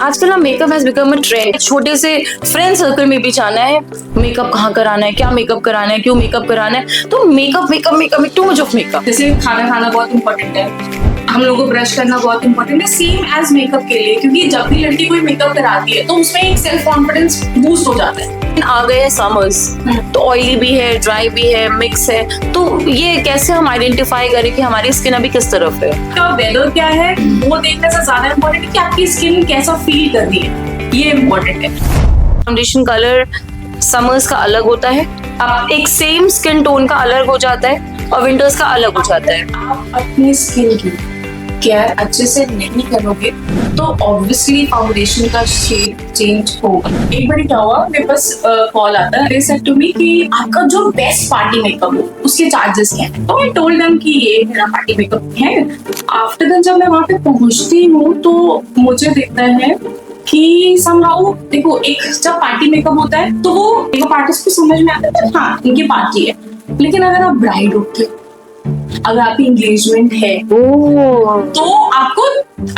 आजकल ना makeup has become a trend. छोटे से फ्रेंड सर्कल में भी जाना है, मेकअप कहाँ कराना है, क्या मेकअप कराना है, क्यों मेकअप कराना है, तो makeup makeup makeup too much of makeup. जैसे खाना खाना बहुत इंपॉर्टेंट है, हम लोगों को ब्रश करना बहुत इंपॉर्टेंट है, सेम एज मेकअप के लिए, क्योंकि जब भी लड़की कोई मेकअप कराती है तो उसमें एक सेल्फ कॉन्फिडेंस बूस्ट हो जाता है। आ गए हैं समर्स, तो ऑयली भी है, ड्राई भी है, मिक्स है, तो ये कैसे हम आइडेंटिफाई करें कि हमारी स्किन अभी किस तरफ है। आपका वेदर क्या है वो देखने से ज्यादा इम्पोर्टेंट है कि आपकी स्किन कैसा फील कर रही है, ये इम्पोर्टेंट है। फाउंडेशन कलर समर्स का अलग होता है, अब एक सेम स्किन टोन का अलग हो जाता है और विंटर्स का अलग हो जाता है। आप अपनी स्किन की केयर अच्छे से नहीं करोगे तो ऑब्वियसली फाउंडेशन का शेड चेंज होगा। एक बार क्या हुआ, मेरे पास कॉल आता है, दे सेड टू मी कि आपका जो बेस्ट पार्टी मेकअप हो उसके चार्जेस क्या है। तो मैं टोल्ड देम कि ये मेरा पार्टी मेकअप है। आफ्टर दैट जब मैं वहां पे पहुंचती हूँ तो मुझे दिखता है कि समहाउ देखो, एक जब पार्टी मेकअप होता है तो वो मेकअप आर्टिस्ट को समझ में आता है हाँ इनकी पार्टी है, लेकिन अगर आप ब्राइड होते, अगर आपकी एंगेजमेंट है तो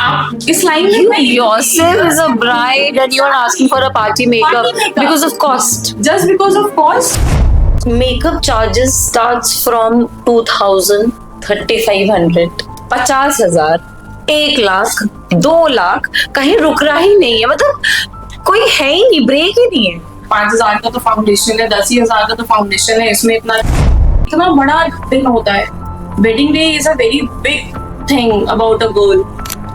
आप इस लाइन में yourself is a bride and you are asking for a party makeup because of cost. Just because of cost. Makeup charges starts from 2000, 3500, 50,000, 1 lakh, 2 lakh, कहीं रुक रहा ही नहीं है, मतलब कोई है ही नहीं, ब्रेक ही नहीं है। 5,000 का तो फाउंडेशन है, 10,000 का तो फाउंडेशन है, इसमें इतना बड़ा दिन होता है। Wedding day is a very big thing about a girl.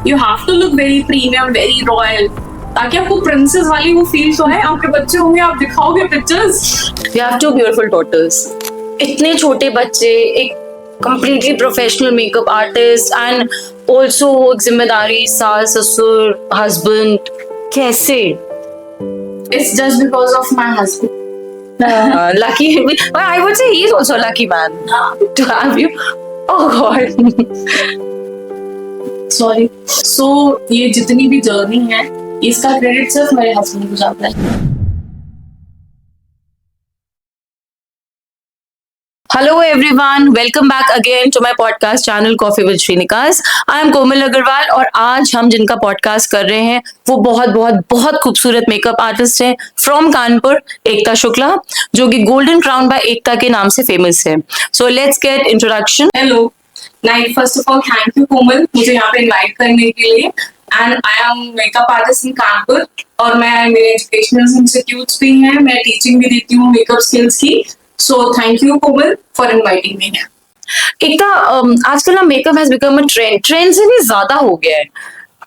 You have to look very premium, very royal, ताकि आपको प्रिंसेस वाली वो फील तो है। आपके बच्चे होंगे, आप दिखाओगे pictures. We have 2 beautiful daughters. इतने छोटे बच्चे, एक completely professional makeup artist and also जिम्मेदारी, सास ससुर, husband, कैसे? It's just because of my husband. Lucky, well, I would say he is also a lucky man to have you. Oh God. Sorry. So ये जितनी भी journey है इसका credit सिर्फ मेरे हस्बैंड को जाता है। Hello everyone, welcome back again to my podcast channel Coffee with Shrinikas. I am कोमल अग्रवाल और आज हम जिनका पॉडकास्ट कर रहे हैं वो बहुत बहुत बहुत खूबसूरत मेकअप आर्टिस्ट है फ्रॉम कानपुर, एकता शुक्ला, जो कि गोल्डन क्राउन बाय एकता के नाम से फेमस है। So let's get introduction. Hello night, first of all thank you Komal मुझे यहाँ पे इनवाइट करने के लिए। And I am makeup artist in Kanpur और मैं मेरे एजुकेशनल इंस्टीट्यूट्स भी हैं, मैं टीचिंग भी देती हूँ मेकअप स्किल्स की। So thank you Komal for inviting me. Ekta, आजकल ना makeup has become a trend से भी ज्यादा हो गया है,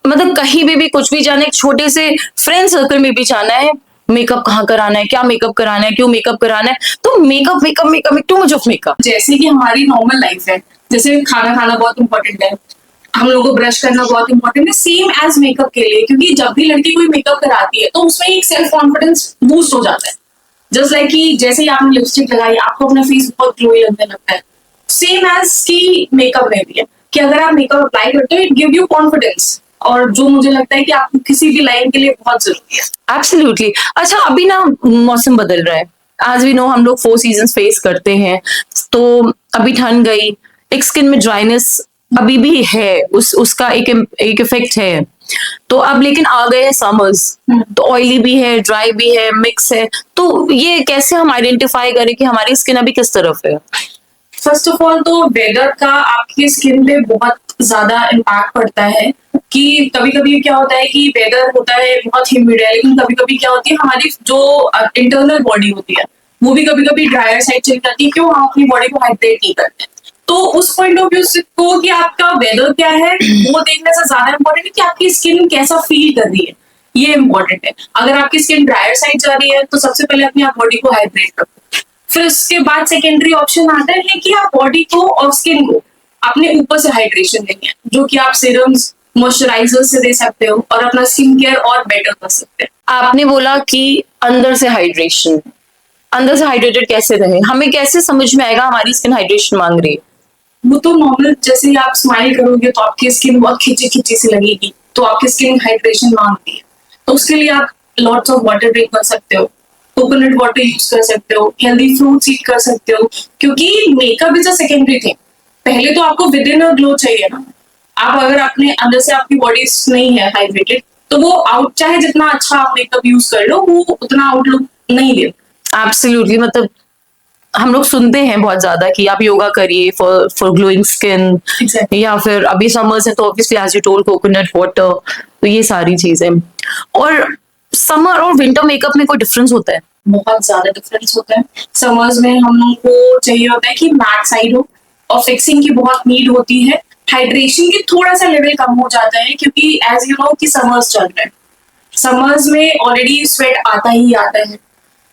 मतलब कहीं भी कुछ भी जाना है, छोटे से फ्रेंड सर्कल में भी जाना है, मेकअप कहाँ कराना है, क्या मेकअप कराना है, क्यों मेकअप कराना है, तो makeup makeup makeup too much of makeup. जैसे कि हमारी नॉर्मल लाइफ है, जैसे खाना खाना बहुत इंपॉर्टेंट है, हम लोगों को ब्रश करना बहुत इंपॉर्टेंट है, सेम एज मेकअप के लिए, क्योंकि जब भी लड़की कोई मेकअप कराती है तो उसमें एक सेल्फ कॉन्फिडेंस बूस्ट हो जाता है। जस्ट लाइक कि जैसे ही आपने लिपस्टिक लगाई आपको अपना फेस बहुत ग्लोई लगने लगता है, सेम एज की मेकअप में भी है कि अगर आप मेकअप अप्लाई करते हो इट गिव यू कॉन्फिडेंस, और जो मुझे लगता है कि आपको किसी भी लाइन के लिए बहुत जरूरी है। एब्सोल्युटली। अच्छा, अभी ना मौसम बदल रहा है, एज वी नो हम लोग 4 सीजन्स फेस करते हैं, तो अभी ठंड गई, एक स्किन में ड्राइनेस अभी भी है, उसका एक इफेक्ट है, तो अब लेकिन आ गए हैं समर्स, तो ऑयली भी है, ड्राई भी है, मिक्स है, तो ये कैसे हम आइडेंटिफाई करें कि हमारी स्किन अभी किस तरफ है। फर्स्ट ऑफ ऑल तो वेदर का आपकी स्किन पे बहुत ज्यादा इम्पैक्ट पड़ता है कि कभी कभी क्या होता है कि वेदर होता है बहुत ह्यूमिड है, लेकिन कभी कभी क्या होती है हमारी जो इंटरनल बॉडी होती है वो भी कभी कभी ड्रायर साइड चली जाती है, क्यों हम अपनी बॉडी को हाइड्रेट नहीं करते। तो उस पॉइंट ऑफ व्यू को कि आपका वेदर क्या है वो देखने से ज्यादा इम्पोर्टेंट है कि आपकी स्किन कैसा फील कर रही है, ये इम्पोर्टेंट है। अगर आपकी स्किन ड्रायर साइड जा रही है तो सबसे पहले अपनी आप बॉडी को हाइड्रेट करो, फिर उसके बाद सेकेंडरी ऑप्शन आता है कि आप बॉडी को और स्किन को अपने ऊपर से हाइड्रेशन देंगे, जो कि आप सीरम्स मॉइस्चराइजर से दे सकते हो और अपना स्किन केयर और बेटर कर सकते हैं। आपने बोला कि अंदर से हाइड्रेशन, अंदर से हाइड्रेटेड कैसे रहे, हमें कैसे समझ में आएगा हमारी स्किन हाइड्रेशन मांग रही है। वो तो नॉर्मल, जैसे ही आप स्माइल करोगे तो आपकी स्किन बहुत खिंची खिंची सी लगेगी, तो आपकी स्किन हाइड्रेशन मांगती है, तो उसके लिए आप लॉट्स ऑफ वाटर ड्रिंक कर सकते हो, कोकोनट वाटर यूज कर सकते हो, हेल्दी फ्रूट्स ईट कर सकते हो, क्योंकि makeup is a secondary thing. पहले तो आपको विद इन अ ग्लो चाहिए ना। आप अगर अपने अंदर से आपकी बॉडी नहीं है हाइड्रेटेड तो वो आउट चाहे जितना अच्छा आप मेकअप यूज कर लो वो उतना आउटलुक नहीं देता। एब्सोल्युटली, मतलब हम लोग सुनते हैं बहुत ज्यादा कि आप योगा करिए फॉर ग्लोइंग स्किन, Exactly. या फिर अभी समर्स है तो obviously as you told coconut water, तो ये सारी चीजें। और समर और विंटर मेकअप में कोई डिफरेंस होता है? बहुत ज्यादा डिफरेंस होता है। समर्स में हम लोग को चाहिए होता है कि मैट साइड हो और फिक्सिंग की बहुत नीड होती है। हाइड्रेशन की थोड़ा सा लेवल कम हो जाता है क्योंकि एज यू नो कि समर्स चल रहे हैं, समर्स में ऑलरेडी स्वेट आता ही आता है।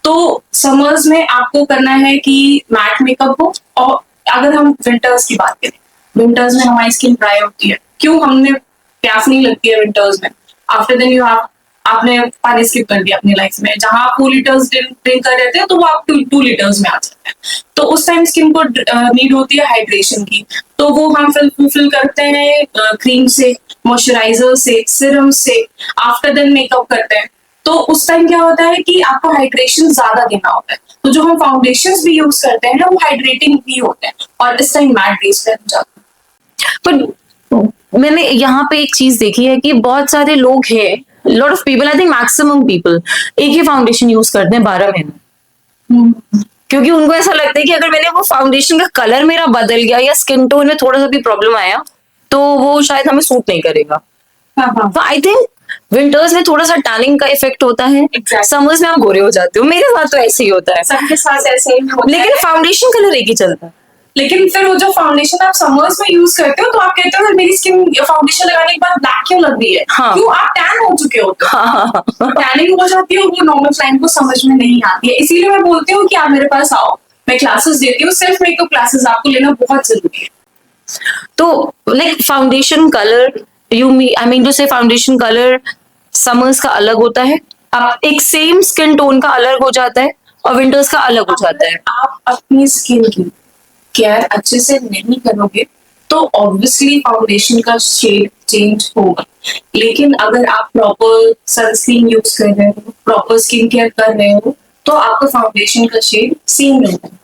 तो समर्स में आपको करना है कि मैट मेकअप हो। और अगर हम विंटर्स की बात करें, विंटर्स में हमारी स्किन ड्राई होती है। क्यों? हमने प्यास नहीं लगती है विंटर्स में। आफ्टर देन यू हैव आपने पानी स्किप कर दिया अपनी लाइफ में, जहां आप 4 लीटर्स ड्रिंक कर रहे थे तो वो आप 2 लीटर्स में आ जाते हैं। तो उस टाइम स्किन को नीड होती है हाइड्रेशन की, तो वो हम फुलफिल करते हैं क्रीम से, मॉइस्चराइजर से, सीरम से, आफ्टर देन मेकअप करते हैं। तो उस टाइम क्या होता है कि आपको हाइड्रेशन ज्यादा देना होता है। तो जो हम फाउंडेशंस भी यूज करते हैं वो हाइड्रेटिंग भी होते हैं और इस टाइम मैट बेस पे जाते हैं। पर मैंने यहाँ पे एक चीज देखी है कि बहुत सारे लोग हैं, lot of people, I think maximum people एक ही फाउंडेशन यूज करते हैं 12 महीने, क्योंकि उनको ऐसा लगता है कि अगर मैंने वो फाउंडेशन का कलर मेरा बदल गया या स्किन टोन में थोड़ा सा भी प्रॉब्लम आया तो वो शायद हमें सूट नहीं करेगा। तो आई थिंक विंटर्स में थोड़ा सा टैनिंग का इफेक्ट होता है, Exactly. समर्स में आप गोरे हो जाते हो। मेरे साथ तो ऐसे ही होता है, सबके साथ ऐसे ही होता है। लेकिन फाउंडेशन कलर एक ही चलता है। लेकिन फिर वो जो फाउंडेशन आप समर्स में यूज करते हो तो आप कहते हो मेरी स्किन फाउंडेशन लगाने के बाद ब्लैक क्यों लग रही है? हाँ। क्यों? आप टैन हो चुके होते हो। हाँ, टैनिंग हो जाती है, वो नॉर्मल क्लाइंट को समझ में नहीं आती है। इसीलिए मैं बोलती हूँ कि आप मेरे पास आओ, मैं क्लासेस देती हूँ। सेल्फ मेकअप क्लासेस आपको लेना बहुत जरूरी है। तो like foundation colour, I mean to say foundation colour summers का अलग होता है, अब एक सेम स्किन टोन का अलग हो जाता है और विंटर्स का अलग हो जाता है। आप अपनी स्किन की केयर अच्छे से नहीं करोगे तो ऑब्वियसली फाउंडेशन का शेड चेंज होगा। लेकिन अगर आप प्रॉपर सनस्क्रीन यूज कर रहे हो, प्रॉपर स्किन केयर कर रहे हो, तो आपका फाउंडेशन का शेड सेम रहेगा।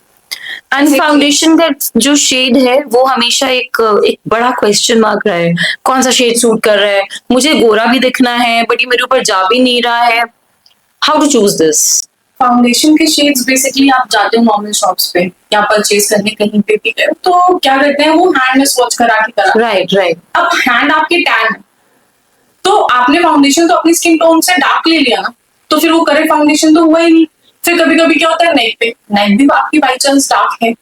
एंड फाउंडेशन का जो शेड है वो हमेशा एक बड़ा क्वेश्चन मार्क रहा है, कौन सा शेड सूट कर रहा है, मुझे गोरा भी दिखना है बट ये मेरे ऊपर जा भी नहीं रहा है, how to choose this? Foundation के शेड्स बेसिकली आप जाते हो नॉर्मल शॉप्स पे या परचेज करने कहीं पे भी गए तो क्या करते हैं वो हैंड में स्वॉच करा के करा। Right right. अब हैंड आपके टैन है तो आपने फाउंडेशन तो अपनी स्किन टोन से डार्क ले लिया ना, तो फिर वो करेक्ट फाउंडेशन तो हुआ ही नहीं। फिर कभी कभी क्या होता है नेक पे, नेक भी आपकी बाई चांस डार्क है,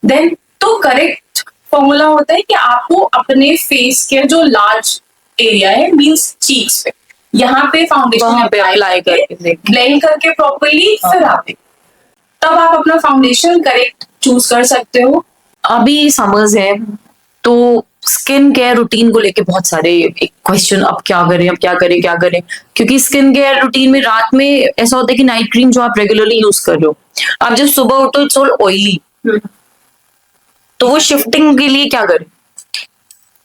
देन तो करेक्ट फॉर्मूला होता है कि आपको अपने फेस के जो लार्ज एरिया है मींस चीक्स पे, यहाँ पे फाउंडेशन वहां पे अप्लाई करके ब्लेंड करके प्रॉपरली फिर आप तब आप अपना फाउंडेशन करेक्ट चूज कर सकते हो। अभी समर्स है तो स्किन केयर रूटीन को लेके बहुत सारे एक क्वेश्चन, अब क्या करें, अब क्या करें, क्या करें, क्योंकि स्किन केयर रूटीन में रात में ऐसा होता है कि नाइट क्रीम जो आप रेगुलरली यूज कर रहे हो, आप जब सुबह उठो इट्स ऑल ऑयली, तो वो शिफ्टिंग के लिए क्या करें?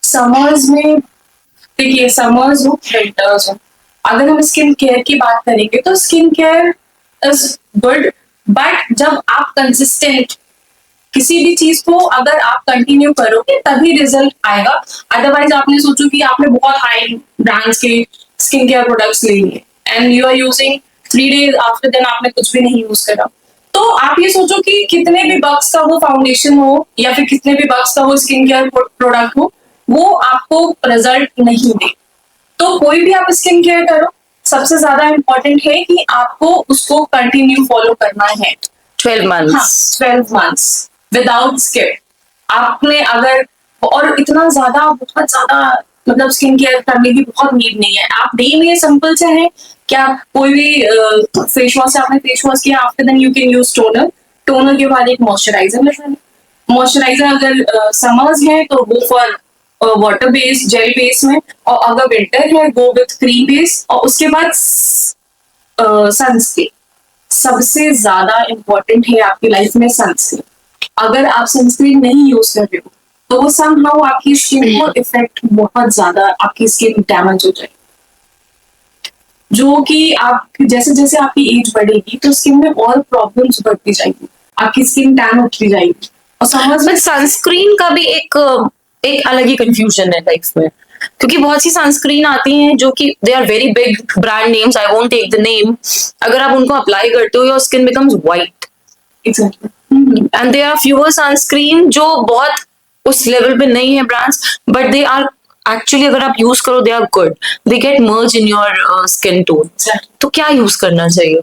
समर्स में देखिए, समर्स हो विंटर्स हो, अगर हम स्किन केयर की बात करेंगे तो skin care is good, but जब आप कंसिस्टेंट किसी भी चीज को अगर आप कंटिन्यू करोगे तभी रिजल्ट आएगा। अदरवाइज आपने सोचो कि आपने बहुत हाई ब्रांड्स के स्किन केयर प्रोडक्ट्स ले लिए and you are using 3 days, after then आपने कुछ भी नहीं यूज करा, तो आप ये सोचो कि कितने भी बक्स का वो फाउंडेशन हो या फिर कितने भी बक्स का वो स्किन केयर प्रोडक्ट हो, वो आपको रिजल्ट नहीं दे। तो कोई भी आप स्किन केयर करो, सबसे ज्यादा इंपॉर्टेंट है कि आपको उसको कंटिन्यू फॉलो करना है 12 months। 12 months without skip. आपने अगर और इतना ज्यादा बहुत ज्यादा मतलब स्किन केयर करने की बहुत नीड नहीं है। आप डे में सिंपल से है क्या, कोई भी फेस वॉश से आपने फेस वॉश किया, after then you can use toner, toner के बाद एक मॉइस्चराइजर लगाना। मॉइस्चराइजर अगर समर्स है तो go for water base gel base में, और अगर विंटर है गो विथ क्रीम बेस, और उसके बाद सनस्क्रीन। सबसे ज्यादा इंपॉर्टेंट है आपकी लाइफ में सनस्क्रीन। अगर आप सनस्क्रीन नहीं यूज कर रहे हो तो वो समहाउ आपकी स्किन को इफेक्ट बहुत ज्यादा, आपकी स्किन डैमेज हो जाएगी, जो कि आप जैसे जैसे आपकी एज बढ़ेगी तो स्किन में और प्रॉब्लम्स बढ़ती जाएगी, आपकी स्किन टैन होती जाएगी। और समझ में सनस्क्रीन का भी एक अलग ही कंफ्यूजन है लाइफ में, क्योंकि बहुत सी सनस्क्रीन आती हैं जो कि they are very big brand names, I won't take the name, अगर आप उनको अप्लाई करते हो your skin becomes white, exactly. And there are fewer sunscreen जो बहुत उस लेवल पे नहीं है brands, but they are actually अगर आप यूज करो they are good, they get merge in your skin tone. तो क्या यूज करना चाहिए?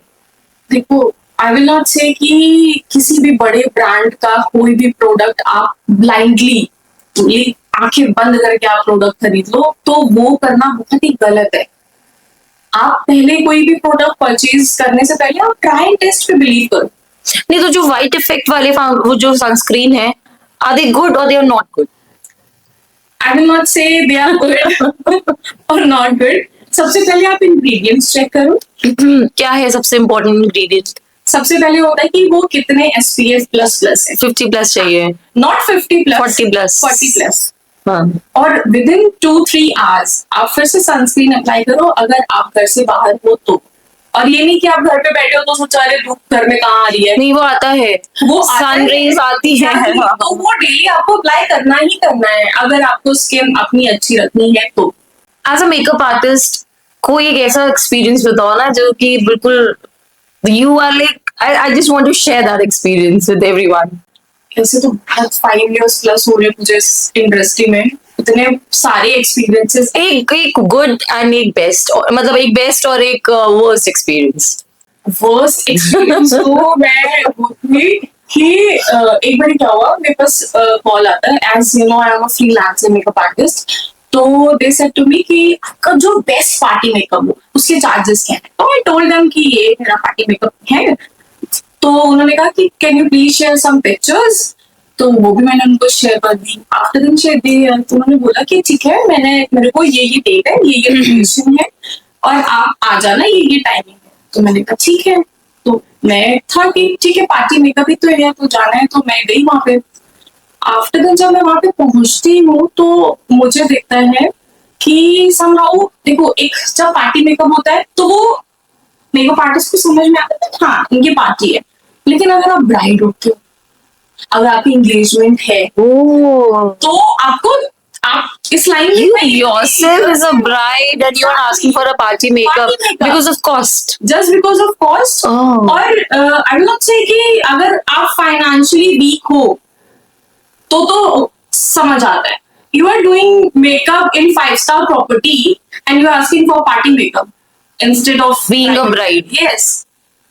देखो, आई विल नॉट से कि किसी भी बड़े ब्रांड का कोई भी प्रोडक्ट आप ब्लाइंडली आंखें बंद करके आप प्रोडक्ट खरीद लो, तो वो करना बहुत ही गलत है। आप पहले कोई भी प्रोडक्ट परचेज करने से पहले आप ट्राई एंड टेस्ट पे बिलीव करो। नहीं तो जो वाइट इफेक्ट वाले वो जो सनस्क्रीन है, आर दे गुड और they are not good? I will not say they are good और नॉट गुड। सबसे पहले आप इंग्रेडिएंट्स चेक करो। क्या है सबसे इम्पोर्टेंट इंग्रेडिएंट? सबसे पहले होता है कि वो कितने SPF प्लस प्लस है। 50 प्लस चाहिए, नॉट 50 प्लस, 40 प्लस। 40 प्लस। हाँ, और विद इन 2-3 आवर्स आप फिर से सनस्क्रीन अप्लाई करो, अगर आप घर से बाहर हो तो। और ये नहीं कि आप घर पे बैठे हो तो सोचा रहे धूप घर में कहाँ आ रही है, नहीं वो आता है, वो सन रेज आती है। तो वो डेली आपको अप्लाई करना ही करना है, अगर आपको स्किन अपनी अच्छी रखनी है तो। एज अ मेकअप आर्टिस्ट कोई एक ऐसा एक्सपीरियंस बताओ ना जो कि बिल्कुल you are like I just want to share that experience with everyone. ऐसे तो बहुत 5 years प्लस हो रहे मुझे इस इंडस्ट्री में, इतने सारे एक्सपीरियंसेस। एक गुड एंड एक बेस्ट, मतलब एक बेस्ट और एक वर्स्ट एक्सपीरियंस। वर्स्ट एक्सपीरियंस तो मैं बोलूंगी कि एक बार क्या हुआ, मेरे पास कॉल आता है, as you know I am a freelancer makeup artist, तो दे सेड टू मी कि आपका जो बेस्ट पार्टी मेकअप हो उसके चार्जेस क्या है। तो आई टोल्ड देम कि ये मेरा पार्टी मेकअप है। तो उन्होंने कहा कि can you please share some pictures, तो वो भी मैंने उनको शेयर कर दी। आफ्टर दिन शेयर दी, तो उन्होंने बोला कि ठीक है, मेरे को ये डेट है, ये लोकेशन है, और आप आ जाना, ये टाइमिंग है। तो मैंने कहा ठीक है। तो मैं था कि ठीक है पार्टी मेकअप ही तो है, तो जाना है, तो मैं गई वहां पे। आफ्टर दिन जब मैं वहां पे पहुंचती हूँ तो मुझे दिखता है कि समहाउ, देखो एक जब पार्टी मेकअप होता है तो वो मेकअप आर्टिस्ट को समझ में आता है हाँ इनकी पार्टी है, लेकिन अगर आप ब्राइड होते हो, अगर आपकी एंगेजमेंट है, तो आप इस लाइन में You yourself is a bride and you are asking for a party makeup because of cost. Just because of cost. Oh. और आई विल नॉट से कि अगर आप फाइनेंशियली वीक हो तो समझ आता है। You are doing makeup in 5-star property and you are asking for party makeup instead of Being a bride. Yes.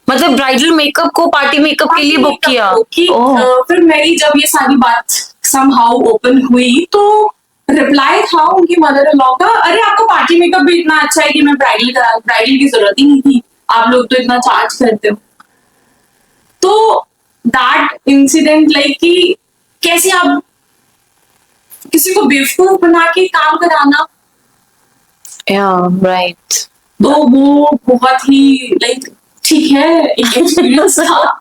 मतलब ब्राइडल मेकअप को पार्टी मेकअप के लिए बुक किया। फिर मेरी जब ये सारी बात समहाउ ओपन हुई तो रिप्लाई था उनकी मदर इन लॉ का, अरे आपका पार्टी मेकअप भी इतना अच्छा है कि मैं ब्राइडल की जरूरत ही नहीं थी, आप लोग तो इतना चार्ज करते हो। तो दैट इंसिडेंट लाइक कि कैसे आप किसी को बेवकूफ बना के काम कराना, Yeah, right. तो वो बहुत ही लाइक ठीक है एक एक्सपीरियंस था।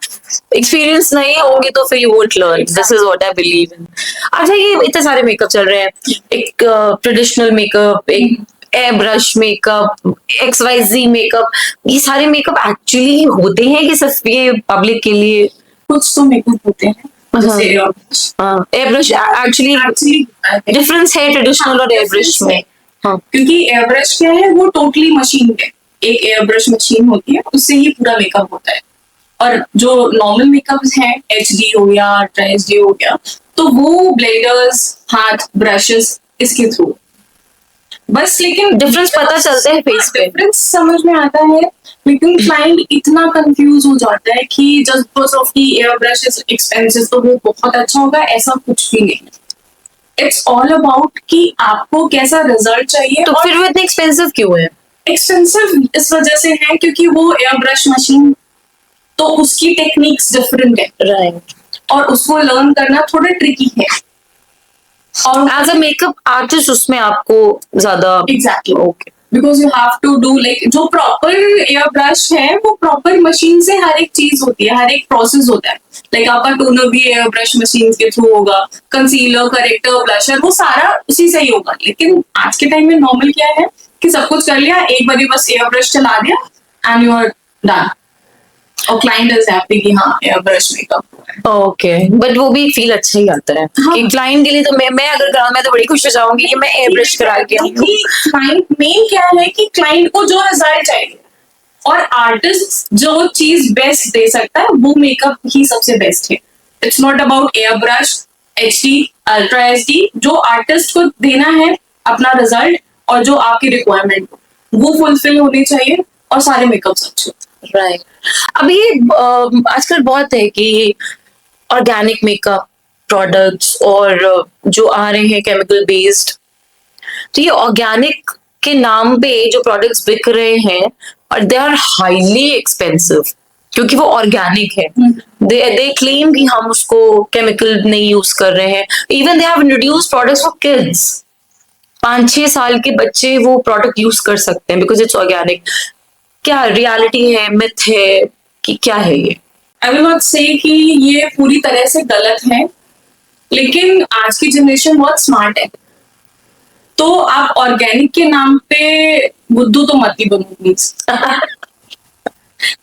एक्सपीरियंस नहीं होंगे तो फिर you won't learn, this is what I believe in. अच्छा, ये इतने सारे मेकअप चल रहे हैं, एक ट्रेडिशनल मेकअप, एक air brush makeup, XYZ makeup, ये सारे मेकअप एक्चुअली होते हैं कि सिर्फ ये पब्लिक के लिए? कुछ तो मेकअप होते हैं जैसे एयर ब्रश एक्चुअली डिफरेंस है ट्रेडिशनल और एयर ब्रश में? हाँ, क्योंकि एयर ब्रश क्या है वो टोटली मशीन है, एक एयर ब्रश मशीन होती है, उससे ही पूरा मेकअप होता है। और जो नॉर्मल मेकअप हैं HD हो गया, ट्राई HD हो गया, तो वो ब्लेडर्स, हाथ, ब्रशेस इसके थ्रू बस। लेकिन डिफरेंस पता चलता है फेस पे, डिफरेंस समझ में आता है, लेकिन क्लाइंट इतना कंफ्यूज हो जाता है कि जस्ट बिकॉज ऑफ की एयर ब्रश इज एक्सपेंसिव तो वो बहुत अच्छा होगा, ऐसा कुछ भी नहीं। इट्स ऑल अबाउट कि आपको कैसा रिजल्ट चाहिए। तो फिर वो इतने एक्सपेंसिव क्यों है? एक्सपेंसिव इस वजह से है क्योंकि वो एयर ब्रश मशीन, तो उसकी टेक्निक्स डिफरेंट है, राइट, और उसको लर्न करना थोड़ा ट्रिकी है। और एज अ मेकअप आर्टिस्ट उसमें आपको ज्यादा exactly okay, because you have to do like जो प्रॉपर एयर ब्रश है वो प्रॉपर मशीन से हर एक चीज होती है, हर एक प्रोसेस होता है। लाइक आपका टोनर भी एयर ब्रश मशीन के थ्रू होगा, कंसीलर, करेक्टर, ब्लशर, वो सारा उसी से ही होगा। लेकिन आज के टाइम में नॉर्मल क्या है कि सब कुछ कर लिया, एक बार बस एयर ब्रश चला दिया एंड यू आर डन, और क्लाइंट इज हैप्पी कि हाँ air brush makeup. Okay, but वो भी फील अच्छा ही आता है हाँ। कि क्लाइंट के लिए। तो मैं अगर कराऊं, मैं तो बड़ी खुश हो जाऊंगी कि मैं एयर ब्रश करा के आई हूँ। क्लाइंट मेन क्या है कि क्लाइंट को जो रिजल्ट चाहिए और आर्टिस्ट जो चीज बेस्ट दे सकता है वो मेकअप ही सबसे बेस्ट है। It's not about air brush, HD, ultra HD। जो आर्टिस्ट को देना है अपना रिजल्ट और जो आपकी रिक्वायरमेंट वो फुलफिल होनी चाहिए और सारे मेकअप्स अच्छे। राइट। अभी आजकल बहुत है कि ऑर्गेनिक मेकअप प्रोडक्ट्स और जो आ रहे हैं केमिकल बेस्ड, तो ये ऑर्गेनिक के नाम पे जो प्रोडक्ट्स बिक रहे हैं और दे आर हाईली एक्सपेंसिव क्योंकि वो ऑर्गेनिक है। दे क्लेम कि हम उसको केमिकल नहीं यूज कर रहे हैं। Even they have introduced products for kids. 5-6 साल के बच्चे वो प्रोडक्ट यूज कर सकते हैं बिकॉज इट्स ऑर्गेनिक। क्या रियलिटी है, मिथ है कि क्या है ये? आई विल नॉट से कि ये पूरी तरह से गलत है, लेकिन आज की जनरेशन बहुत स्मार्ट है। तो आप ऑर्गेनिक के नाम पे बुद्धू तो मत ही बनो प्लीज।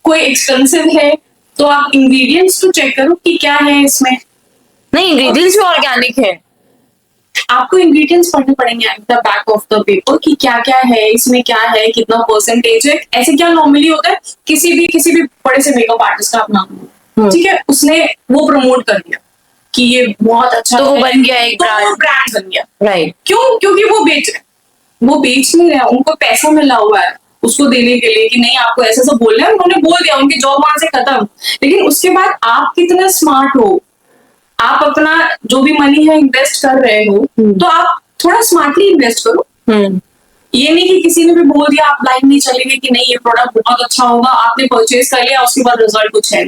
कोई एक्सपेंसिव है तो आप इंग्रेडिएंट्स तो चेक करो कि क्या है इसमें। नहीं, इंग्रेडिएंट्स भी ऑर्गेनिक है। आपको इंग्रेडिएंट्स पढ़ने पड़ेंगे at the back of the paper कि क्या क्या है इसमें, क्या है, कितना परसेंटेज है। ऐसे क्या नॉर्मली होता है, किसी भी बड़े से मेकअप आर्टिस्ट का आप नाम लो, ठीक है, उसने वो प्रमोट कर दिया कि ये बहुत अच्छा तो वो है, बन गया एक तो ब्रांड। वो ब्रांड बन गया। राइट। क्यों? क्योंकि वो बेच रहे, वो बेच नहीं रहे, उनको पैसा मिला हुआ है उसको देने के लिए कि नहीं आपको ऐसा सब बोलना है। उन्होंने बोल दिया, उनकी जॉब वहां से खत्म। लेकिन उसके बाद आप कितना स्मार्ट हो, आप अपना जो भी मनी है इन्वेस्ट कर रहे हो, तो आप थोड़ा स्मार्टली इन्वेस्ट करो। ये नहीं कि किसी ने भी बोल दिया आप लाइन नहीं चलेंगे कि नहीं ये प्रोडक्ट बहुत अच्छा होगा, आपने परचेज कर लिया, उसके बाद रिजल्ट कुछ है।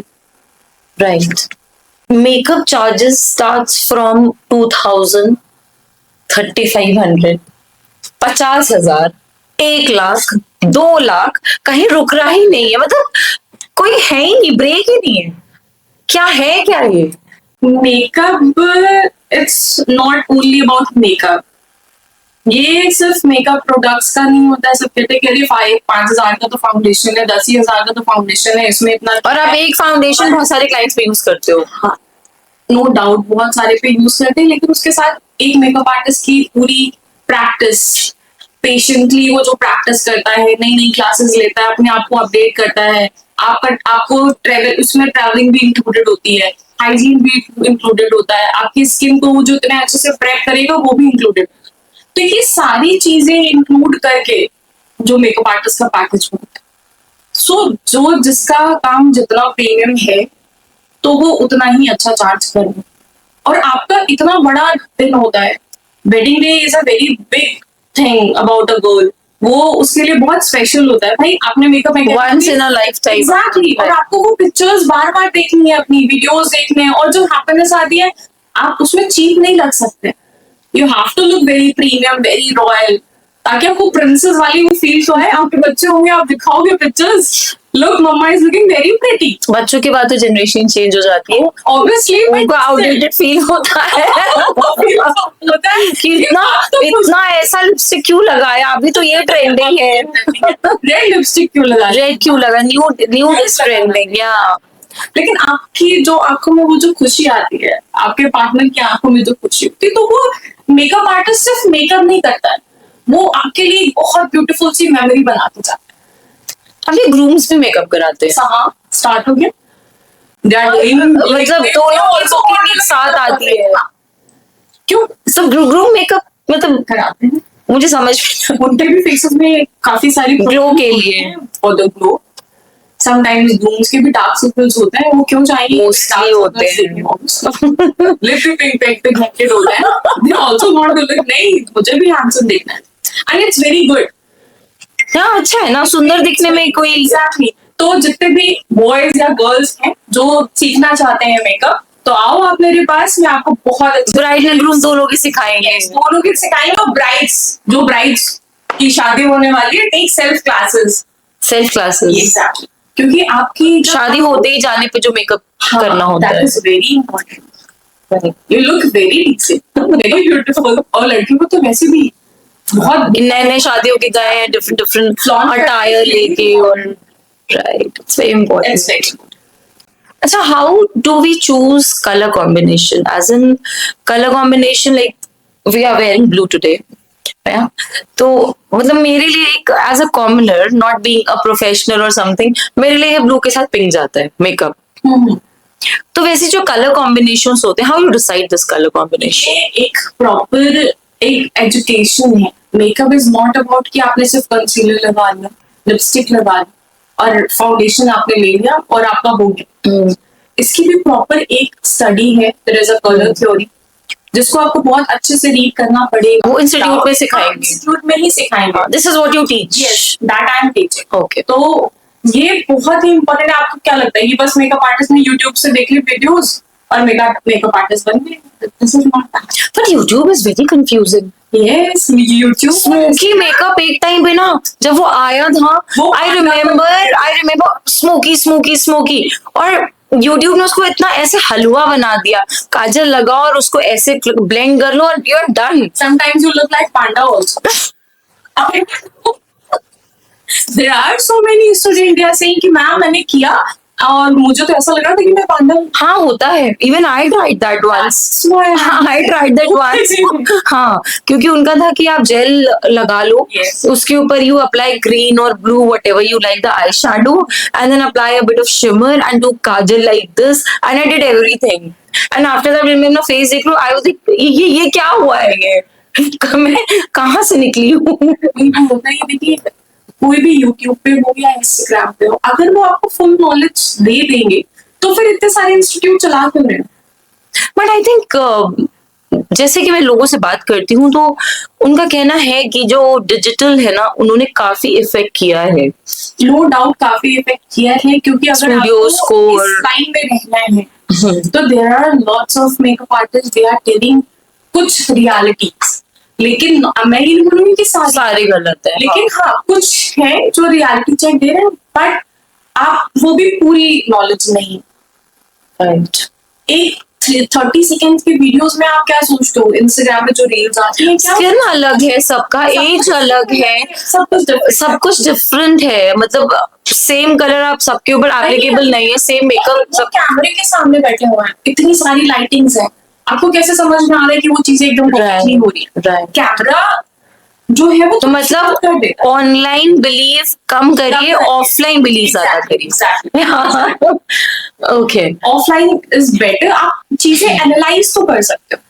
Right. Makeup charges starts from 2000, 3500, 50,000, 1 lakh, 2 lakh, कहीं रुक रहा ही नहीं है। मतलब कोई है ही नहीं, ब्रेक ही नहीं है। क्या है क्या ये? Makeup it's not only about makeup. ये सिर्फ मेकअप प्रोडक्ट्स का नहीं होता है। सब कहते हैं 5,000 का तो फाउंडेशन है, 10,000 का तो फाउंडेशन है, इसमें इतना। और आप एक फाउंडेशन बहुत सारे क्लाइंट्स पे यूज करते हो। हाँ, नो डाउट बहुत सारे पे यूज करते हैं, लेकिन उसके साथ एक मेकअप आर्टिस्ट की पूरी प्रैक्टिस, पेशेंटली वो जो प्रैक्टिस करता है, नई नई क्लासेस लेता है, अपने आप को अपडेट करता है। आपको ट्रेवल, उसमें ट्रैवलिंग भी इंक्लूडेड होती है, हाइजीन भी इंक्लूडेड होता है, आपकी स्किन को वो जो इतने अच्छे से प्रेप करेगा वो भी इंक्लूडेड। तो ये सारी चीजें इंक्लूड करके जो मेकअप आर्टिस्ट का पैकेज होता है। सो जो जिसका काम जितना प्रीमियम है तो वो उतना ही अच्छा चार्ज करे। और आपका इतना बड़ा दिन होता है, wedding day is a very big thing about a girl. वो उसके लिए बहुत स्पेशल होता है भाई। आपने makeup once in a life time. Exactly. और आपको वो पिक्चर्स बार बार देखनी है, अपनी वीडियोस देखने हैं, और जो हैप्पीनेस आती है आप उसमें चीप नहीं लग सकते। You have to look very premium, very royal, ताकि आपको प्रिंसेस वाली वो फील तो है। आपके बच्चे होंगे, आप दिखाओगे pictures, look mama is looking very pretty. बच्चों के बाद तो जनरेशन चेंज हो जाती है, ऑब्वियसली उनको आउटडेटेड फील होता है। होता है कि इतना ऐसा लिपस्टिक क्यों लगाया, अभी तो ये ट्रेंडिंग है। रेड लिपस्टिक क्यों लगा, रेड क्यों लगा, न्यू इज ट्रेंडिंग। या लेकिन आपकी जो आंखों में वो जो खुशी आती है, आपके पार्टनर की आंखों में जो खुशी होती है, तो वो मेकअप आर्टिस्ट सिर्फ मेकअप नहीं करता है, वो आपके लिए बहुत ब्यूटीफुल सी मेमोरी बनाते जाता है। अभी ग्रूम्स भी मेकअप कराते हैं। हाँ, स्टार्ट हो गया। मतलब दोनों एक साथ आती है। क्यों सब ग्रूम मेकअप मतलब कराते हैं? मुझे समझ उनके भी फेसेस में काफी सारी ग्लो के लिए, for the glow. Sometimes grooms के भी डार्क सर्कल्स होते हैं, वो क्यों चाहिए? मोस्टली होते हैं। लिप पिंक पे घंटे होता है। They also want to look, नहीं मुझे भी हैंडसम दिखना है, एंड इट्स वेरी गुड। हाँ, अच्छा है ना, सुंदर दिखने में कोई। एग्जैक्टली। तो जितने भी बॉयज या गर्ल्स हैं जो सीखना चाहते हैं मेकअप, तो आओ आप मेरे पास, मैं आपको बहुत अच्छे ब्राइड एंड ग्रूम दोनों की सिखाएंगे। दोनों की सिखाएंगे। और ब्राइड्स की शादी होने वाली है, टेक सेल्फ क्लासेस। एग्जैक्टली, क्योंकि आपकी शादी होते ही जाने पे जो मेकअप करना होता है, that is very important. You look very decent, very beautiful. और लड़कियों को तो वैसे भी बहुत नए नए शादियों के गए हैं, डिफरेंट अटायर लेके। और राइट, इट्स वेरी इंपॉर्टेंट। अच्छा, how do we choose color combination? As in color combination, like we are wearing blue today. Yeah. तो मतलब मेरे लिए एक as a commoner, not being a professional और समथिंग, मेरे लिए ब्लू के साथ पिंक जाता है मेकअप. तो वैसे जो कलर कॉम्बिनेशंस होते हैं, how you decide this colour combination? ये एक प्रॉपर एक एजुकेशन है. मेकअप इज नॉट अबाउट कि आपने सिर्फ कंसीलर लगा लिया, लिपस्टिक लगा ली और फाउंडेशन आपने ले लिया और आपका हो गया. इसकी भी प्रॉपर एक स्टडी है. There is a colour theory जिसको आपको बहुत अच्छे से रीड करना पड़ेगा. वो इंस्टीट्यूट में सिखाएंगे? इंस्टीट्यूट में ही सिखाएंगे. This is what you teach? Yes, that I am teaching. Okay. तो ये बहुत ही इंपॉर्टेंट है. आपको क्या लगता है कि बस मेकअप आर्टिस्ट ने यूट्यूब से देख ली वीडियोस और मेकअप आर्टिस्ट बन गए? This is not that. But YouTube is very confusing. Yes, YouTube smoky makeup एक टाइम पे ना जब वो आया था, वो I remember smoky smoky smoky, और यूट्यूब ने उसको इतना ऐसे हलवा बना दिया. काजल लगाओ और उसको ऐसे ब्लेंड कर लो और you are done. sometimes you look like panda also. There are so many students they are saying कि मैम मैंने किया और मुझे तो ऐसा लग रहा था कि मैं पांडा हूँ. हाँ, होता है. Even I tried that once. I tried that once. हाँ, क्योंकि उनका था कि आप जेल लगा लो, Yes. उसके ऊपर यू अप्लाई ग्रीन और blue whatever you like the eye shadow, and then apply a bit of shimmer and do kajal like this, and I did everything. And after that मैं अपना face देख लूं, I was like ये क्या हुआ है, ये मैं कहाँ से निकली हूँ. होता है कि देखिए कोई भी यूट्यूब पे हो या इंस्टाग्राम पे हो, अगर वो आपको फुल नॉलेज दे देंगे तो फिर इतने सारे इंस्टीट्यूट चला क्यों रहे हैं? बट आई थिंक जैसे कि मैं लोगों से बात करती हूँ तो उनका कहना है कि जो डिजिटल है ना, उन्होंने काफी इफेक्ट किया है. नो डाउट काफी इफेक्ट किया है, क्योंकि अगर Studios आपको को इस लाइन में रहना है तो there are lots of makeup artist, they are telling कुछ रियलिटीज. लेकिन मैं ये नहीं बोलूंगी कि सारे गलत है. लेकिन हाँ कुछ है जो रियलिटी चेक दे रहे हैं, बट आप वो भी पूरी नॉलेज नहीं. राइट. एक 30 सेकेंड के वीडियोस में आप क्या सोचते हो? इंस्टाग्राम पे जो रील्स आती है क्या स्किन अलग है सबका, एज अलग है, सब कुछ डिफरेंट है. मतलब सेम कलर आप सबके ऊपर एप्लीकेबल नहीं है. सेम मेकअप सब कैमरे के सामने बैठे हुए हैं, इतनी सारी लाइटिंग्स है, आपको कैसे समझ में आ रहा है कि वो चीजें एकदम perfect नहीं हो रही? कैमरा जो है वो तो मतलब कर देता है. ऑनलाइन बिलीव कम करिए, ऑफलाइन बिलीव ज्यादा करिए. ओके. Offline is better. आप चीजें एनालाइज तो कर सकते हो.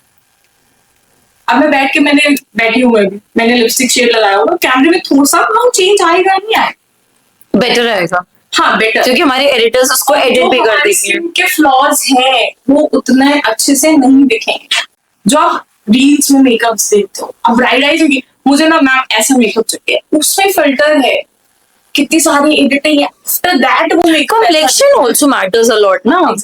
अब मैं मैंने बैठी हूँ, मैंने लिपस्टिक शेड लगाया हुआ, कैमरे में थोड़ा सा चेंज आएगा नहीं आएगा? बेटर रहेगा. हाँ बेटर, क्योंकि हमारे एडिटर्स उसको एडिट भी कर देंगे. के फ्लॉज हैं वो उतने अच्छे से नहीं दिखेंगे जो आप रील्स में मेकअप देखते हो. अब ब्राइड आइज होगी, मुझे ना मैम ऐसा मेकअप चाहिए, उसमें फिल्टर है, कितनी सारी एडिटिंग है. आफ्टर दैट वो makeup complexion also matters a lot ना.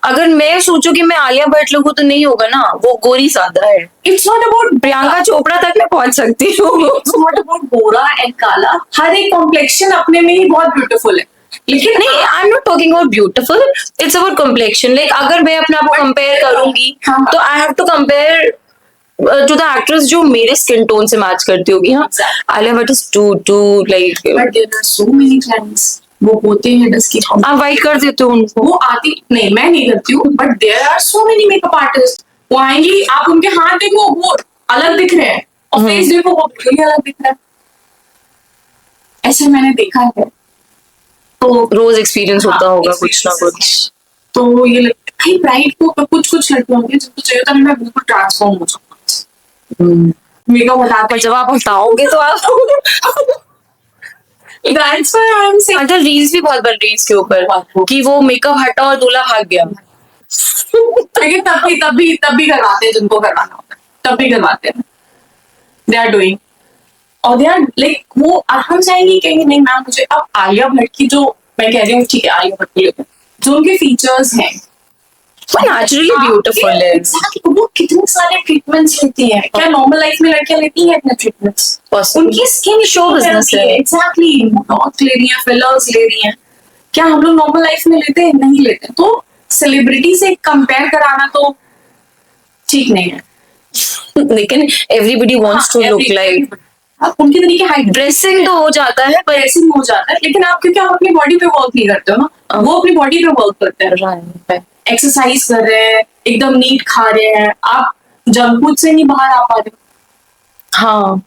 अगर मैं सोचूं कि मैं आलिया भट्ट लगूं तो नहीं होगा ना, वो गोरी सादा है. It's not about Priyanka Chopra तक मैं पहुंच सकती हूँ. इट्स नॉट अबाउट गोरा एंड काला. हर एक कॉम्प्लेक्शन अपने में ही बहुत ब्यूटीफुल है. लेकिन नहीं, I am not talking about beautiful, it's about complexion. Like अगर मैं अपने आप को कंपेयर करूंगी तो I have to compare to the actress जो मेरे स्किन टोन से मैच करती होगी. हाँ, Alia Bhatt is to like, but there are so many clients वो होते हैं डस्की. आप वाइट कर देते हो उनको. वो आती नहीं, मैं नहीं करती हूँ, but there are so many makeup artist. वो आएंगी, आप उनके हाथ देखो वो अलग दिख रहे हैं और फेस देखो वो बिल्कुल अलग दिख रहा है. ऐसे मैंने देखा है. तो रोज एक्सपीरियंस होता होगा कुछ ना कुछ. तो ये लगता है ब्राइड को कुछ लड़के होंगे जिनको चाहिए था मैं बिल्कुल ट्रांसफॉर्म हो सकता हूँ. मेकअप हटाते जब आप हटाओगे तो आप That's why I'm saying. अच्छा, रील्स भी बहुत बन रही है इसके ऊपर कि वो मेकअप हटा और दूल्हा भाग गया. लेकिन तब भी करवाते हैं जिनको करवाना होता है, तब भी करवाते हैं. They are doing. और दे आर लाइक वो हम चाहेंगे कहेंगे नहीं मैम मुझे. अब आलिया भट्ट की जो मैं कह रही हूँ, ठीक है आलिया भट्ट के लिए जो उनके फीचर्स हैं वो नेचुरली ब्यूटीफुल है. Exactly, वो कितने सारे ट्रीटमेंट्स लेती हैं. क्या नॉर्मल लाइफ में लड़कियां लेती हैं इतने ट्रीटमेंट्स? उनकी स्किन शो बिजनेस है. एग्जैक्टली, डॉट ले रही हैं, फिलर्स ले रही हैं. क्या हम लोग नॉर्मल लाइफ में लेते हैं? नहीं लेते. तो सेलिब्रिटी से कंपेयर कराना तो ठीक नहीं है. लेकिन everybody wants to look like. आप उनके तरीके हाइड ड्रेसिंग तो हो जाता है पर ड्रेसिंग हो जाता है, लेकिन आप क्योंकि आप अपनी बॉडी पे वर्क नहीं करते हो ना, वो अपनी बॉडी पे वर्क करते हैं, एक्सरसाइज कर रहे हैं, एकदम नीट खा रहे हैं, आप जंक फूड से नहीं बाहर आ पा रहे, हाँ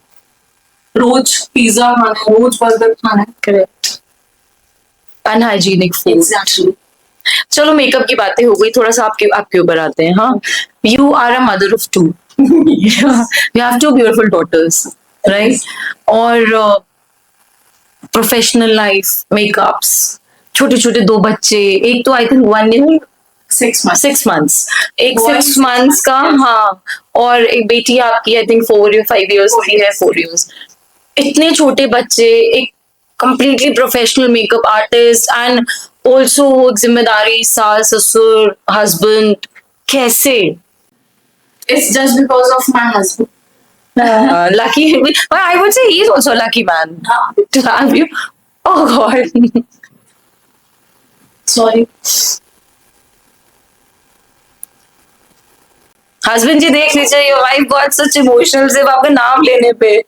रोज पिज्जा खाना है, रोज बर्गर खाना है। Correct, unhygienic food. एग्जैक्टली। चलो मेकअप की बातें हो गई, थोड़ा सा आपके आपके ऊपर आते हैं। हाँ, you are a mother of 2, you have 2 beautiful daughters, right? और प्रोफेशनल लाइफ, मेकअप्स, छोटे छोटे 2 बच्चे, एक तो आई थिंक 1 ईयर 6 मंथ्स, एक Boy 6 मंथ्स का, हाँ, और एक बेटी आपकी आई थिंक 4 या 5 इयर्स की है, 4 इयर्स। इतने छोटे बच्चे, एक completely professional makeup artist and also जिम्मेदारी, सास ससुर, husband, कैसे? It's just because of my husband. Lucky, well, I would say he is also a lucky man to have you. Oh God. Sorry. Husband ji देख लीजिए, your wife got such emotional सिर्फ आपका नाम लेने पे।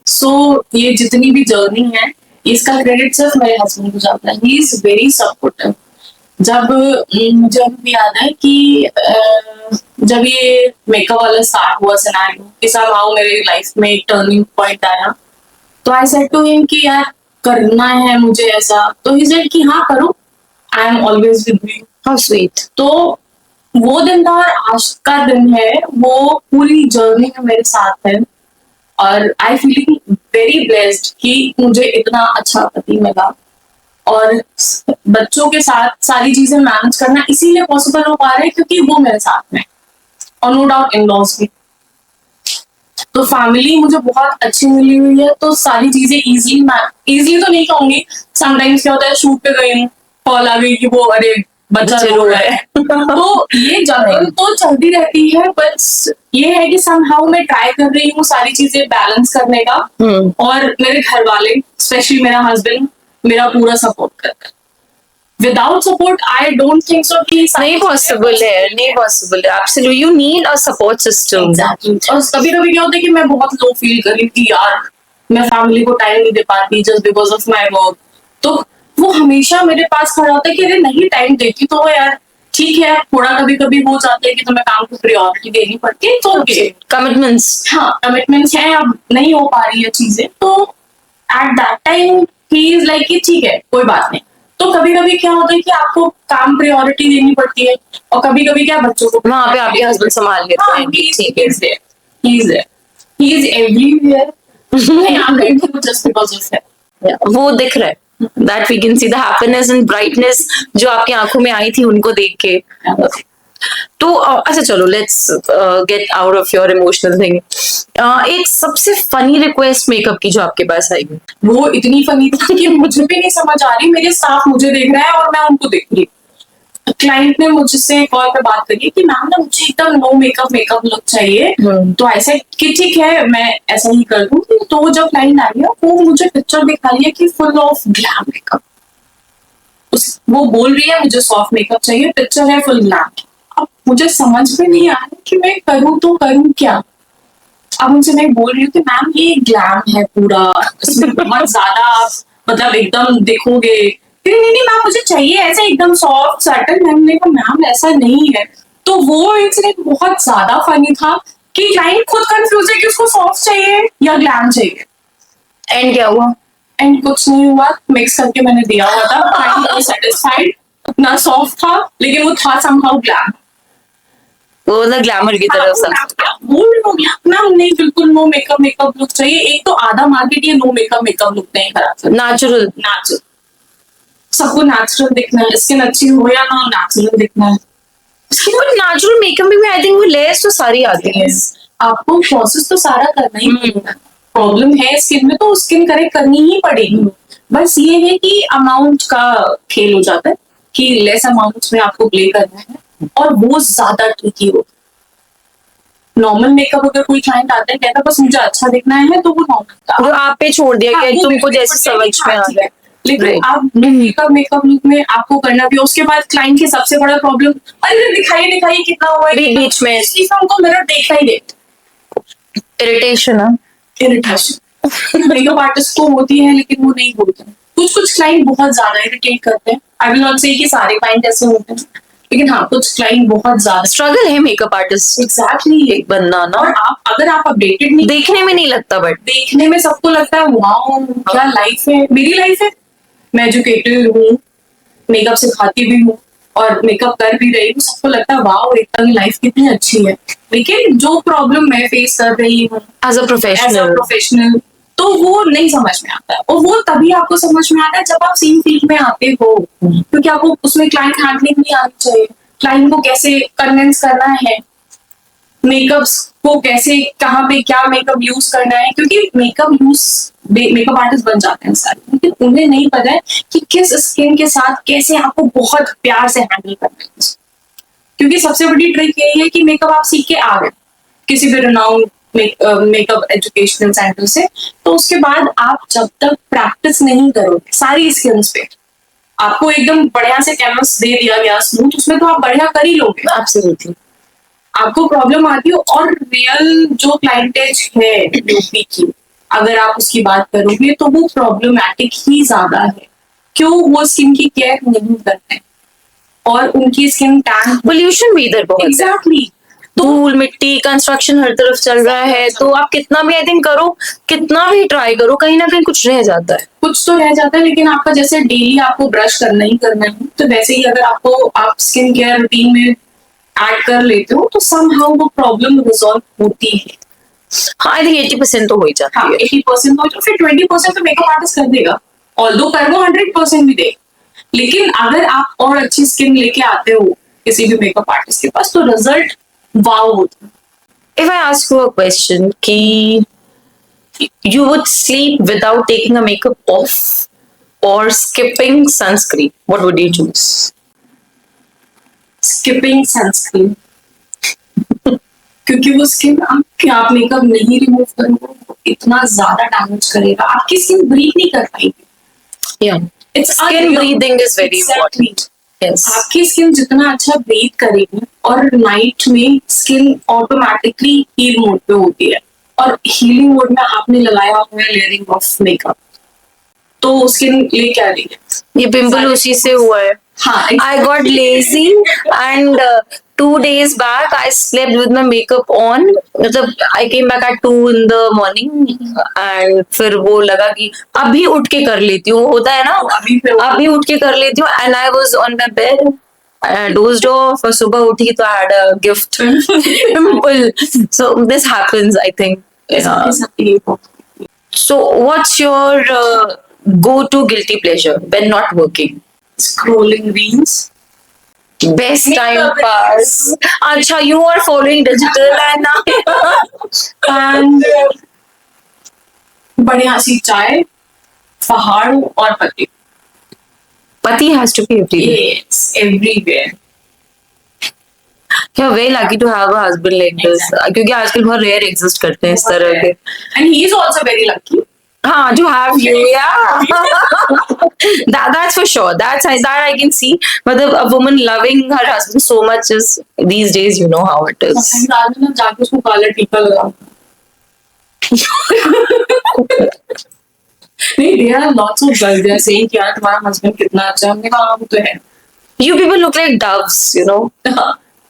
So ये जितनी भी जर्नी है, इसका क्रेडिट सिर्फ मेरे हस्बैंड को जाता है। He is very supportive. जब मुझे अभी भी याद है कि जब ये मेकअप वाला स्टार्ट हुआ सिनेरियो, कि somehow मेरी लाइफ में एक टर्निंग पॉइंट आया, तो आई सेड टू हिम कि यार करना है मुझे ऐसा, तो ही सेड कि हाँ करो, I am always with you. How sweet. तो वो दिन था और आज का दिन है, वो पूरी जर्नी में मेरे साथ है, और आई फीलिंग वेरी ब्लेस्ड कि मुझे इतना अच्छा पति मिला, और बच्चों के साथ सारी चीजें मैनेज करना इसीलिए पॉसिबल हो पा रहा है क्योंकि वो मेरे साथ में, और नो डाउट इन लॉज भी। तो फैमिली मुझे बहुत अच्छी मिली हुई है, तो सारी चीजें इजीली तो नहीं कहूंगी, समटाइम्स क्या होता है शूट पे गई हूँ, कॉल आ गई कि वो अरे बच्चा रो रहा है तो ये जंगल तो चलती रहती है, बस ये है कि समहाउ मैं ट्राई कर रही हूँ सारी चीजें बैलेंस करने का, और मेरे घर वाले स्पेशली मेरा हस्बैंड मेरा पूरा सपोर्ट करता है। Without support I don't think so कि नहीं पॉसिबल है, नहीं पॉसिबल है, absolutely you need a support system. Exactly. और कभी कभी क्या होता है कि मैं बहुत लो फील कर रही थी, यार मैं फैमिली को टाइम नहीं दे पाती just because of my work, तो वो हमेशा मेरे पास खड़ा होता है कि अरे नहीं टाइम देती तो यार ठीक है, थोड़ा कभी कभी हो जाता है कि तुम्हें काम को प्रायोरिटी देनी पड़ती है, तो कमिटमेंट्स, हाँ कमिटमेंट्स हैं, अब नहीं हो पा रही है चीजें, तो at that time he is like कि ठीक है कोई बात नहीं। तो कभी कभी क्या होता है कि आपको काम प्रायोरिटी देनी पड़ती है, और कभी कभी क्या बच्चों को वहां पे आपके हस्बैंड संभाल लेते हैं। ठीक है, he is everywhere just because of that. वो दिख रहा है, that we can see the happiness and brightness जो आपकी आंखों में आई थी उनको देख के। तो अच्छा चलो let's get out of your emotional thing. एक सबसे फनी रिक्वेस्ट मेकअप की जो आपके पास आई, वो इतनी फनी थी कि मुझे भी नहीं समझ आ रही, मेरे स्टाफ मुझे देख रहा है और मैं उनको देख रही। क्लाइंट ने मुझसे कॉल पे बात करी कि मैम ना मुझे एकदम नो मेकअप लुक चाहिए, तो ऐसे कि ठीक है मैं ऐसा ही कर दूं। तो वो जब क्लाइंट आई है वो मुझे पिक्चर दिखा रही है कि फुल ऑफ ग्लैम मेकअप, वो बोल रही है मुझे सॉफ्ट मेकअप चाहिए, पिक्चर है फुल ग्लैम। अब मुझे समझ में नहीं आ रहा कि मैं करूँ तो करूँ क्या। अब उनसे मैं बोल रही हूँ कि मैम ये ग्लैम है पूरा, इसमें बहुत ज्यादा आप मतलब एकदम देखोगे, नहीं मैम मुझे चाहिए ऐसे एकदम सॉफ्ट सटल। मैम ने कहा मैम ऐसा नहीं है। तो वो इंसिडेंट बहुत ज्यादा फनी था कि क्लाइंट खुद कंफ्यूज है कि उसको सॉफ्ट चाहिए या ग्लैम चाहिए। एंड क्या हुआ? एंड कुछ नहीं हुआ, मिक्स करके मैंने दिया हुआ था, क्लाइंट वाज सेटिस्फाइड, ना सॉफ्ट था लेकिन वो था समहाउ ग्लैम, वो ना ग्लैमर की तरफ से बोल हो गया मैम नहीं बिल्कुल नो मेकअप लुक चाहिए। एक तो आधा मार्केट ये नो मेकअप लुक नहीं खराब, नेचुरल सबको नेचुरल दिखना है, स्किन अच्छी हो या ना नेचुरल दिखना है। नेचुरल मेकअप में आई थिंक वो लेयर्स तो सारी आती है, आपको प्रोसेस तो सारा करना ही पड़ेगा। प्रॉब्लम है स्किन में तो स्किन करेक्ट करनी ही पड़ेगी, बस ये है कि अमाउंट का खेल हो जाता है कि लेस अमाउंट में आपको प्ले करना है, और वो ज्यादा ट्रिकी हो। नॉर्मल मेकअप अगर कोई क्लाइंट आता है कहता बस मुझे अच्छा दिखना है, तो वो नॉर्मल जो आप पे छोड़ दिया कि तुमको जैसे समझ में आ जाए। लेकिन आप मेकअप लुक में आपको करना भी, उसके बाद क्लाइंट की सबसे बड़ा प्रॉब्लम, अरे दिखाइए कितना हुआ है बीच में हमको मिरर देखा ही देख, इरिटेशन है, इरिटेशन। मेकअप आर्टिस्ट को होती है लेकिन वो नहीं बोलते। कुछ कुछ क्लाइंट बहुत ज्यादा इरिटेट करते हैं। आई विल नॉट से कि सारे क्लाइंट ऐसे होते हैं, लेकिन हाँ कुछ क्लाइंट बहुत ज्यादा स्ट्रगल है मेकअप आर्टिस्ट एग्जैक्टली एक बनना ना, और आप अगर आप अपडेटेड नहीं, देखने में नहीं लगता बट देखने में सबको लगता है वाओ क्या लाइफ है, मेरी लाइफ है, मैं एजुकेटेड हूँ, मेकअप सिखाती भी हूँ और मेकअप कर भी रही हूँ, सबको लगता है वाओ एकता की लाइफ कितनी अच्छी है। लेकिन जो प्रॉब्लम मैं फेस कर रही हूँ एज अ प्रोफेशनल तो वो नहीं समझ में आता है, और वो तभी आपको समझ में आता है जब आप सेम फील्ड में आते हो, क्योंकि आपको उसमें क्लाइंट हैंडलिंग भी आनी चाहिए, क्लाइंट को कैसे कन्विंस करना है, मेकअप्स को कैसे कहाँ पे क्या मेकअप यूज करना है, क्योंकि मेकअप आर्टिस्ट बन जाते हैं सारे, लेकिन उन्हें नहीं पता है कि किस स्किन के साथ कैसे आपको बहुत प्यार से हैंडल करना है। क्योंकि सबसे बड़ी ट्रिक यही है कि मेकअप आप सीख के आ गए किसी भी रिनाउंड मेकअप एजुकेशनल सेंटर से, तो उसके बाद आप जब तक प्रैक्टिस नहीं करोगे सारी स्किन्स पे, आपको एकदम बढ़िया से कैनवस दे दिया गया स्मूथ, उसमें तो आप बढ़िया कर ही लोगे, एब्सोल्युटली आपको प्रॉब्लम आती है। और रियल जो क्लाइंटेज है यूपी की, अगर आप उसकी बात करोगे तो वो प्रॉब्लमैटिक ही ज्यादा है। क्यों? वो स्किन की केयर नहीं करते और उनकी स्किन टैन, पोल्यूशन भी इधर बहुत है, एग्जैक्टली धूल मिट्टी कंस्ट्रक्शन हर तरफ चल रहा है, तो आप कितना भी आई थिंक करो, कितना भी ट्राई करो, कहीं ना कहीं कुछ रह जाता है। कुछ तो रह जाता है। लेकिन आपका जैसे डेली आपको ब्रश करना ही करना है, तो वैसे ही अगर आप स्किन केयर रूटीन में ऐड कर लेते हो तो समहाउ वो प्रॉब्लम रिजॉल्व होती है। हाँ आई थिंक 80% तो हो ही जाती हाँ है। 80% हो, तो फिर 20% तो मेकअप आर्टिस्ट कर देगा, ऑल्दो कर वो 100% भी दे। लेकिन अगर आप और अच्छी स्किन लेके आते हो किसी भी मेकअप आर्टिस्ट के पास, तो रिजल्ट वाव होता है। If I ask you a question कि you would sleep without taking a makeup off or skipping sunscreen, what would you choose? Skipping sunscreen क्योंकि वो स्किन आप मेकअप नहीं रिमूव करोगे वो इतना ज्यादा डैमेज करेगा, आपकी स्किन ब्रीथ नहीं कर पाएगी। Yeah, it's skin breathing is very important. Yes. आपकी स्किन जितना अच्छा ब्रीथ करेगी, और नाइट में स्किन ऑटोमेटिकली हील मोड पे होती है, और हीलिंग मोड में आपने लगाया हुआ है लेयरिंग ऑफ मेकअप, तो स्किन ले क्या रही है? ये पिंपल उसी से हुआ है। हाँ I got lazy and 2 days back I slept with my makeup on. मतलब I came back at 2 in the morning and फिर वो लगा कि अभी उठ के कर लेती हूँ, होता है ना, अभी उठ के कर लेती हूँ, and I was on my bed. I dozed off और सुबह उठी तो I had a gift pimple. So this happens I think. So what's your go-to guilty pleasure when not working? Scrolling reels, Best time pass. अच्छा, you are following digital and and बढ़िया सी चाय, पहाड़ और पति, Pati has to be everywhere. yes everywhere। You're very lucky to have a husband like this. क्योंकि आजकल बहुत rare exist करते हैं इस तरह के. and he is also very lucky। हाँ, to have you, yeah. That's for sure. That I can see. मतलब a woman loving her husband so much is these days, you know how it is. रात में ना जाके उसको काला टीका लगा। नहीं, there are lots of girls they are saying कि यार तुम्हारा husband कितना अच्छा है, हमने कहा हाँ वो तो है। You people look like doves, you know.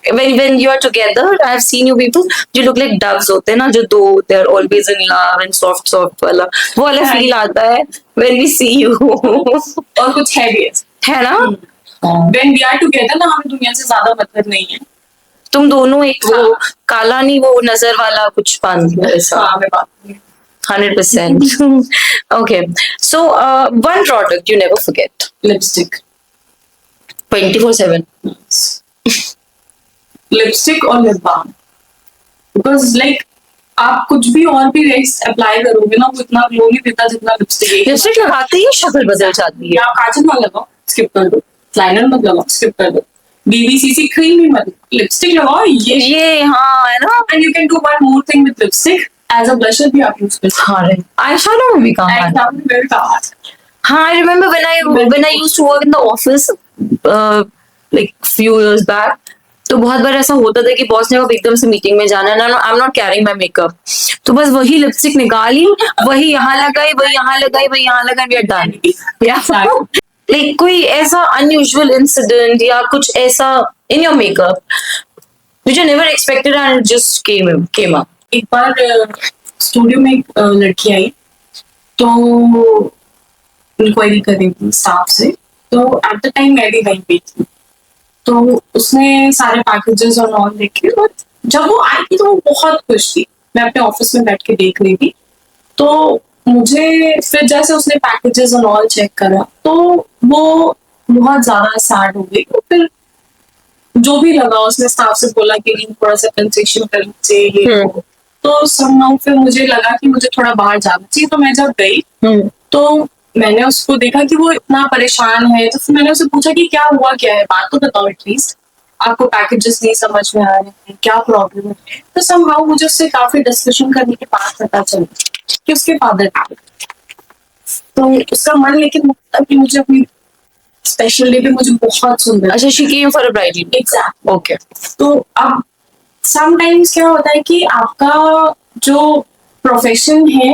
When you are together, I have seen you people. You look like doves होते हैं ना, जो दो they are always in love and soft वाला, वो वाला feel आता है when we see you. और कुछ है भी है ना? when we are together ना, हमें दुनिया से ज्यादा मतलब नहीं है। तुम दोनों एक वो काला नहीं, वो नजर वाला कुछ बांध लो ऐसा। हाँ मैं बात नहीं। 100%. Okay. So one product you never forget. Lipstick. 24/7. Lipstick और लिप बाम, बिकॉज लाइक आप कुछ भी और भी अप्लाई करोगे ना, वो इतना ग्लो नहीं देता जितना लिपस्टिक। लिपस्टिक लगाते ही शक्ल बदल जाती है। या आप काजल ना लगाओ, स्किप कर दो, लाइनर मत लगाओ, स्किप कर दो, बीबीसीसी क्रीम ही मत, लिपस्टिक लगाओ। ये हाँ है ना। And you can do one more thing with lipstick, as a blusher भी आप यूज कर सकते हाँ रे, आई शैडो में भी काम है। हाँ, I remember when I used to work in the office like few years back. तो बहुत बार ऐसा होता था कि बॉस ने अब एकदम से मीटिंग में जाना ना, आई am not carrying my makeup, तो बस वही लिपस्टिक निकाली, वही यहाँ लगाई, वही यहाँ लगाई, वही यहाँ लगाई, वी आर डन। लाइक कोई ऐसा अनयूजुअल इंसिडेंट या कुछ ऐसा in your makeup which you never expected and it just came up? एक बार स्टूडियो में एक लड़की आई, तो इंक्वायरी कर रही थी स्टाफ से, तो एट द टाइम मैं भी वहीं पे थी, तो उसने सारे पैकेजेस और ऑन देखे, और जब वो आई थी तो वो बहुत खुश थी। मैं अपने ऑफिस में बैठ के देख रही थी, तो मुझे फिर जैसे उसने पैकेजेस और ऑल चेक करा तो वो बहुत ज्यादा सैड हो गई। तो फिर जो भी लगा उसने स्टाफ से बोला कि नहीं थोड़ा सा कंसेशन कर लीजिए ये वो। तो somehow फिर मुझे लगा कि मुझे थोड़ा बाहर जाना चाहिए, तो मैं जब गई तो मैंने उसको देखा कि वो इतना परेशान है, तो फिर मैंने उससे पूछा कि क्या हुआ, क्या है, बात तो बताओ एटलीस्ट, आपको पैकेजेस नहीं समझ में आ रहे हैं, क्या प्रॉब्लम है। तो somehow मुझे उससे काफी डिस्कशन करने के बाद पता चला कि उसके फादर थे, तो उसका मन लेकिन था कि मुझे अपनी स्पेशल डे पे मुझे बहुत सुंदर। अच्छा, she came for a bridal. Exact. Okay. तो अब समटाइम्स क्या होता है कि आपका जो प्रोफेशन है,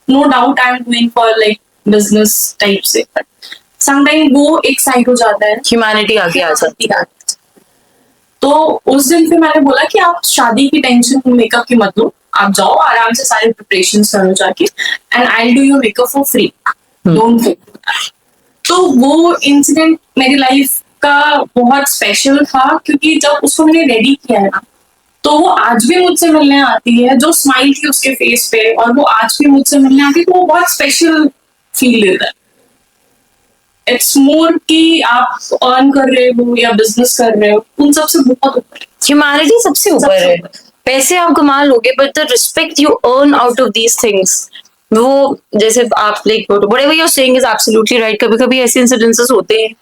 no doubt I am doing for like business type से, बट समटाइम वो एक साइड हो जाता है, Humanity आगे आ जाती है। तो उस दिन फिर मैंने बोला कि आप शादी की टेंशन मेकअप की मत लो, आप जाओ आराम से सारे प्रिपरेशन करो जाके, and I do your makeup for free, don't think. तो वो इंसिडेंट मेरी लाइफ का बहुत स्पेशल था, क्योंकि जब उसको मैंने रेडी किया है ना, तो वो आज भी मुझसे मिलने आती है, जो स्माइल थी उसके फेस पे, और वो आज भी मुझसे मिलने आती है, तो वो बहुत स्पेशल फील देता है। इट्स मोर कि आप अर्न कर रहे हो या बिजनेस कर रहे हो, उन सबसे बहुत ऊपर है। ह्यूमैनिटी सबसे ऊपर सबसे है। ऊपर। पैसे आप कमा लोगे, but the respect you earn out of these things, वो जैसे आप like whatever you are saying is absolutely right. कभी कभी ऐसे इंसिडेंसेस होते हैं,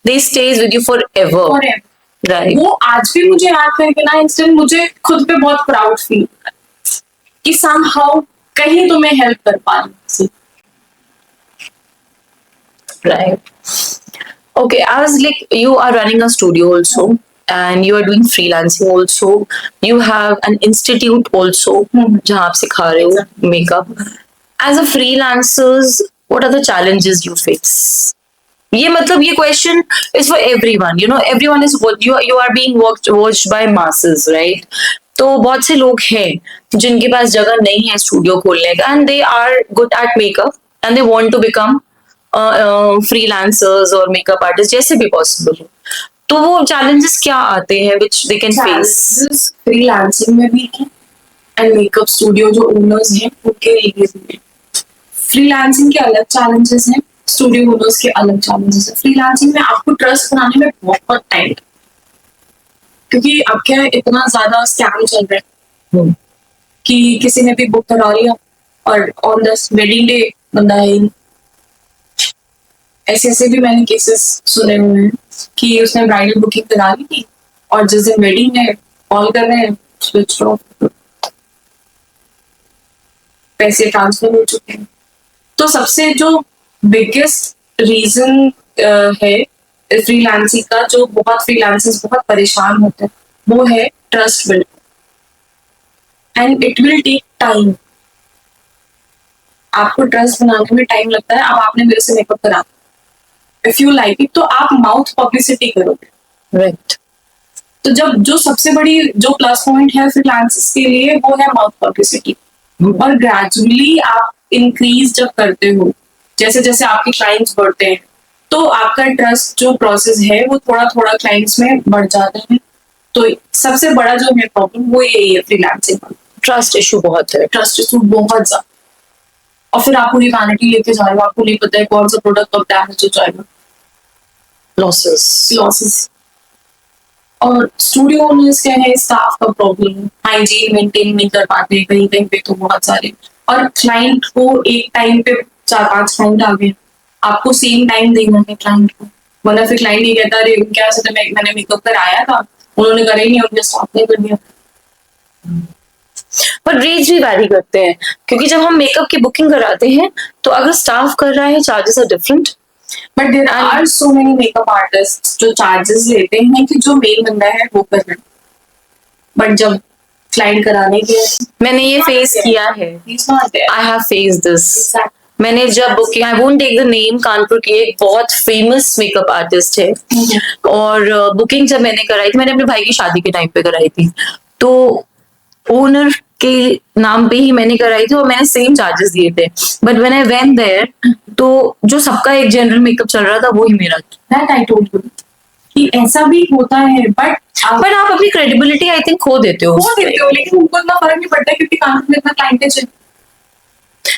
they stay with you forever. Forever. Right. वो आज भी मुझे याद करके ना इंसिडेंट मुझे खुद पे बहुत प्राउड फील होता है कि समहाउ कहीं तो मैं हेल्प कर पा रही हूँ। Right. Okay, I was like, you are running a studio also, and you are doing freelancing also. You have an institute also, जहाँ आप सिखा रहे हो makeup. As a freelancers, what are the challenges you face? ये मतलब ये question is for everyone. You know, everyone is what you are being watched by masses, right? तो बहुत से लोग हैं जिनके पास जगह नहीं है स्टूडियो खोलने का, and they are good at makeup and they want to become freelancers और मेकअप आर्टिस्ट जैसे भी पॉसिबल हो। तो वो चैलेंजेस क्या आते हैं विच दे कैन फेस? फ्रीलांसिंग में भी है एंड मेकअप स्टूडियो जो ओनर्स हैं उनके लिए भी है। फ्रीलांसिंग के अलग चैलेंजेस हैं, स्टूडियो ओनर्स के अलग चैलेंजेस हैं। फ्रीलांसिंग में आपको ट्रस्ट बनाने में बहुत टाइम, क्योंकि अब क्या है, इतना ज्यादा स्कैम चल रहा है कि किसी ने भी बुक करा लिया और ऑन द वेडिंग डे बंदा है ही नहीं। ऐसे भी मैंने केसेस सुने हुए हैं कि उसने ब्राइडल बुकिंग करा ली थी और जिस दिन वेडिंग है कॉल कर रहे हैं स्विच ऑफ, पैसे ट्रांसफर हो चुके हैं। तो सबसे जो बिगेस्ट रीजन है फ्रीलांसिंग का, जो बहुत फ्रीलांसर्स बहुत परेशान होते हैं, वो है trust build, and it will take time. आपको ट्रस्ट बनाने में टाइम लगता है। अब आपने मेरे से मेकअप करा, इफ यू लाइक इट, तो आप माउथ पब्लिसिटी करोगे, राइट। तो जब जो सबसे बड़ी जो प्लस पॉइंट है फ्रीलांसर्स के लिए वो है माउथ पब्लिसिटी। और ग्रेजुअली आप इंक्रीज जब करते हो, जैसे जैसे आपके क्लाइंट्स बढ़ते हैं, तो आपका ट्रस्ट जो प्रोसेस है वो थोड़ा थोड़ा क्लाइंट्स में बढ़ जाता है। तो सबसे बड़ा जो है प्रॉब्लम वो यही है फ्रीलांसिंग का, ट्रस्ट इशू बहुत है। ट्रस्ट इशू बहुत ज्यादा। और फिर आप पूरी वैनिटी लेके जा रहे हो, आपको नहीं पता है कौन सा प्रोडक्ट कब डैमेज हो जाएगा, लॉसेस। और स्टूडियो ओनर्स क्या है, स्टाफ का प्रॉब्लम, हाइजीन मेंटेन नहीं कर पाते कहीं कहीं पे, तो बहुत सारे। और क्लाइंट को एक टाइम पे 4-5 क्लाइंट आ गए, आपको सेम टाइम देना है क्लाइंट को, वरना फिर क्लाइंट ये कहता है क्या से मैंने मेकअप कराया था, उन्होंने करा ही नहीं, उनके स्टाफ ने कर दिया। पर रेट्स भी वैरी करते हैं, क्योंकि जब हम मेकअप की बुकिंग कराते हैं तो अगर स्टाफ कर रहा है charges are different, but there are so many makeup artist जो चार्जेस लेते हैं कि जो मेन बंदा है वो कर रहे हैं, बट जब क्लाइंट कराने के मैंने ये फेस किया है, he's not there. I have face this. Exactly. मैंने जब booking, I won't take the name, Kanpur की एक बहुत फेमस मेकअप आर्टिस्ट है, और बुकिंग जब मैंने कराई थी, मैंने अपने भाई की शादी के टाइम पे कराई थी, तो ओनर के नाम पे ही मैंने कराई थी और मैंने सेम चार्जेस दिए थे, but when I went there तो जो सबका एक जनरल मेकअप चल रहा था वो ही मेरा था। That I told you कि ऐसा भी होता है, बट बट आप अपनी क्रेडिबिलिटी आई थिंक खो देते हो वो देते हो, लेकिन उनको इतना फर्क नहीं पड़ता क्योंकि कानपुर में इतना क्लाइंटेज है।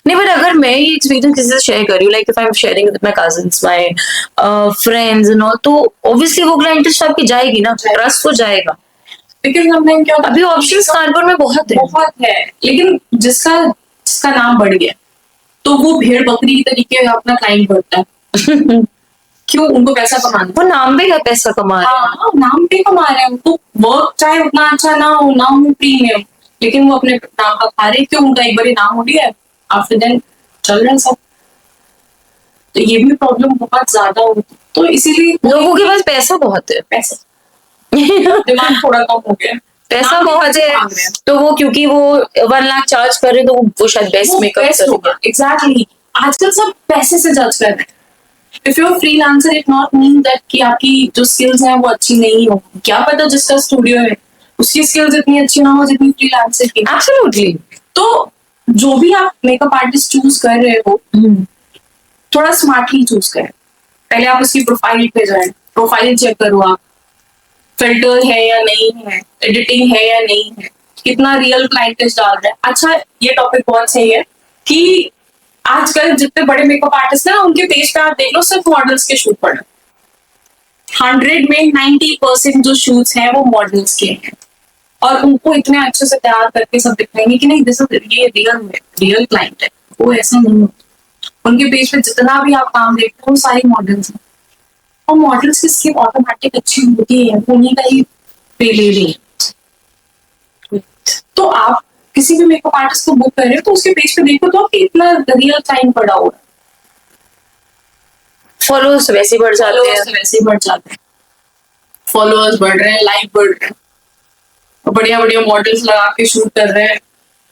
नहीं, बट अगर मैं ये एक्सपीरियंस किसी से शेयर कर रही हूँ, like if I am sharing with my cousins, my friends and all, तो ऑब्वियसली वो क्लाइंटेज आपकी जाएगी ना, ट्रस्ट तो जाएगा। लेकिन समटाइम क्या होता है, अभी ऑप्शंस कानपुर में बहुत है। बहुत है, लेकिन जिसका नाम बढ़ गया तो वो भेड़ बकरी तरीके अपना क्लाइंट बढ़ता है। क्यों? उनको पैसा कमाना है। वो नाम पे का पैसा कमा रहे हैं। हाँ, नाम पे कमा रहे हैं, उनको वर्क चाहे उतना अच्छा ना हो प्रीमियम, लेकिन वो अपने नाम का खा रहे हैं। क्यों? उनका एक बार नाम हो गया, आफ्टर देन चल रहे हैं सब। तो ये भी प्रॉब्लम बहुत ज्यादा होती है, तो इसीलिए लोगों के पास पैसा बहुत है, पैसा दिमाग थोड़ा कम हो गया। पैसा नाम बहुत भी है, मांग रहे हैं। तो वो क्योंकि वो 1 लाख चार्ज कर रहे हैं, तो वो शायद बेस्ट मेकअप बेस्ट होगा। एग्जैक्टली, आजकल सब पैसे से जज कर रहे हैं। If you freelancer, it not mean that कि आपकी जो स्किल्स हैं वो अच्छी नहीं हो। क्या पता जिसका स्टूडियो है उसकी स्किल्स इतनी अच्छी ना हो जितनी फ्रीलांसर की। एब्सोल्युटली। तो जो भी आप मेकअप आर्टिस्ट चूज कर रहे हो, थोड़ा स्मार्टली चूज करें। पहले आप उसकी प्रोफाइल पे जाएं, प्रोफाइल चेक करो, आप फिल्टर है या नहीं है, एडिटिंग है या नहीं है, कितना रियल क्लाइंटेज डाल रहा है। अच्छा, ये टॉपिक बहुत सही है कि आजकल जितने बड़े मेकअप आर्टिस्ट हैं उनके पेज पे आप देख लो, सिर्फ मॉडल्स के शूट पड़े। 100 में 90% जो शूट्स हैं वो मॉडल्स के हैं, और उनको इतने अच्छे से तैयार करके सब दिखाएंगे कि नहीं दिस ये रियल क्लाइंट है। वो ऐसा नहीं होता। उनके पेज पे जितना भी आप काम देखते हो वो सारी मॉडल्स हैं, और मॉडल्स की स्किन ऑटोमेटिक अच्छी होती है, उन्हीं का ही पे ले लें। तो आप किसी भी मेकअप आर्टिस्ट को बुक कर रहे हो तो उसके पेज पे देखो तो आपके इतना रियल टाइम पड़ा हुआ है। फॉलोअर्स वैसे ही बढ़ जाते हैं। फॉलोअर्स वैसे ही बढ़ जाते हैं, फॉलोअर्स बढ़ रहे हैं, लाइक बढ़ रहे हैं, और बढ़िया बढ़िया मॉडल्स लगा के शूट कर रहे हैं।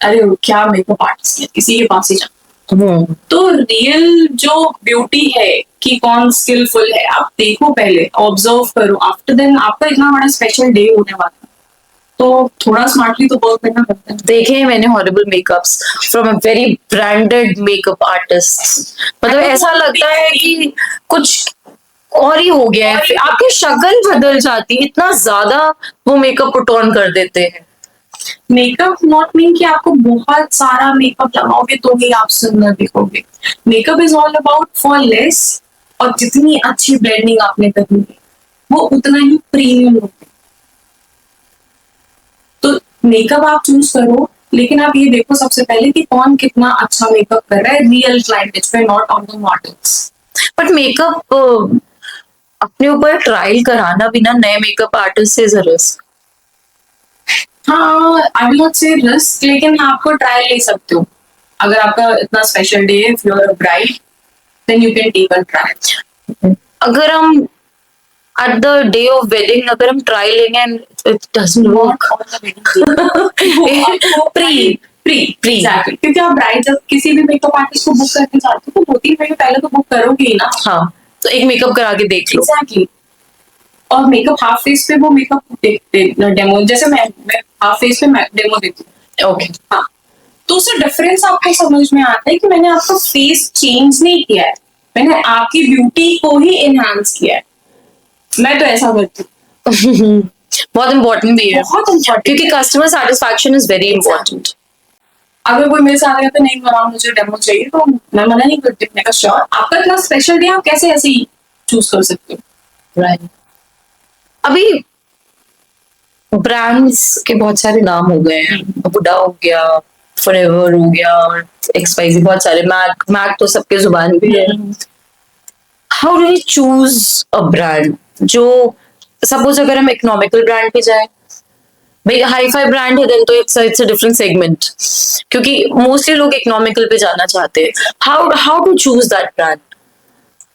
अरे क्या मेकअप आर्टिस्ट है, किसी के पास ही जाओ। तो रियल जो ब्यूटी है कि कौन स्किलफुल है, आप देखो, पहले ऑब्जर्व करो, आफ्टर देन आपका इतना बड़ा स्पेशल डे होने वाला है, तो थोड़ा स्मार्टली तो वर्क करना पड़ता है। देखे हैं मैंने horrible makeups from a very branded makeup artist, मतलब ऐसा लगता है कि कुछ और ही हो गया है, आपकी शक्ल बदल जाती है, इतना ज्यादा वो मेकअप पुट ऑन कर देते हैं। मेकअप नॉट मीन कि आपको बहुत सारा मेकअप लगाओगे तो ही आप सुंदर दिखोगे। Makeup is all about flawless, और जितनी अच्छी ब्लेंडिंग आपने करनी है वो उतना ही प्रीमियम होगा। तो मेकअप आप चूज करो, लेकिन आप ये देखो सबसे पहले कि कौन कितना अच्छा मेकअप कर रहा है, रियल क्लाइंट पे, not on the models. But makeup अपने ऊपर ट्रायल कराना बिना नए मेकअप आर्टिस्ट से रिस्क। हाँ, I will not say risk, लेकिन आपको ट्रायल ले सकते हो। अगर आपका इतना स्पेशल डे है, if you are a bride, then you can take a trial. अगर हम at the day of wedding अगर हम ट्रायल लेंगे and it doesn't work, pre exactly, क्योंकि आप ब्राइड जब किसी भी मेकअप आर्टिस्ट को बुक करके जाते हो तो 2-3 महीने पहले तो बुक करोगे ही ना। हाँ, तो एक मेकअप करा के देख लो। एग्जैक्टली, और मेकअप हाफ फेस पे वो मेकअप डेमो, जैसे मैं हाफ फेस पे डेमो देती हूँ। ओके, हाँ, तो उससे डिफरेंस आपको समझ में आता है कि मैंने आपका फेस चेंज नहीं किया है, मैंने आपकी ब्यूटी को ही एनहांस किया है। मैं तो ऐसा करती हूँ। बहुत इंपॉर्टेंट भी है, बहुत इम्पोर्टेंट, क्योंकि customer satisfaction is very important. अगर कोई मेरे साथ कहता नहीं मैम मुझे डेमो चाहिए, तो मैं मना नहीं करती। मैं कहा श्योर, आपका इतना स्पेशल डे, आप कैसे ऐसे ही चूज कर सकते हो। राइट। अभी ब्रांड्स के बहुत सारे नाम हो गए हैं, बुडा हो गया, फॉरएवर हो गया, एक्सवाईजी, बहुत सारे, मैक तो सबके जुबान पे है। How do we choose a brand? जो सपोज अगर हम इकोनॉमिकल ब्रांड पे जाए, भाई हाई फाई ब्रांड है, देन तो इट्स अ डिफरेंट सेगमेंट, क्योंकि मोस्टली लोग इकोनॉमिकल पे जाना चाहते हैं। How to choose that brand?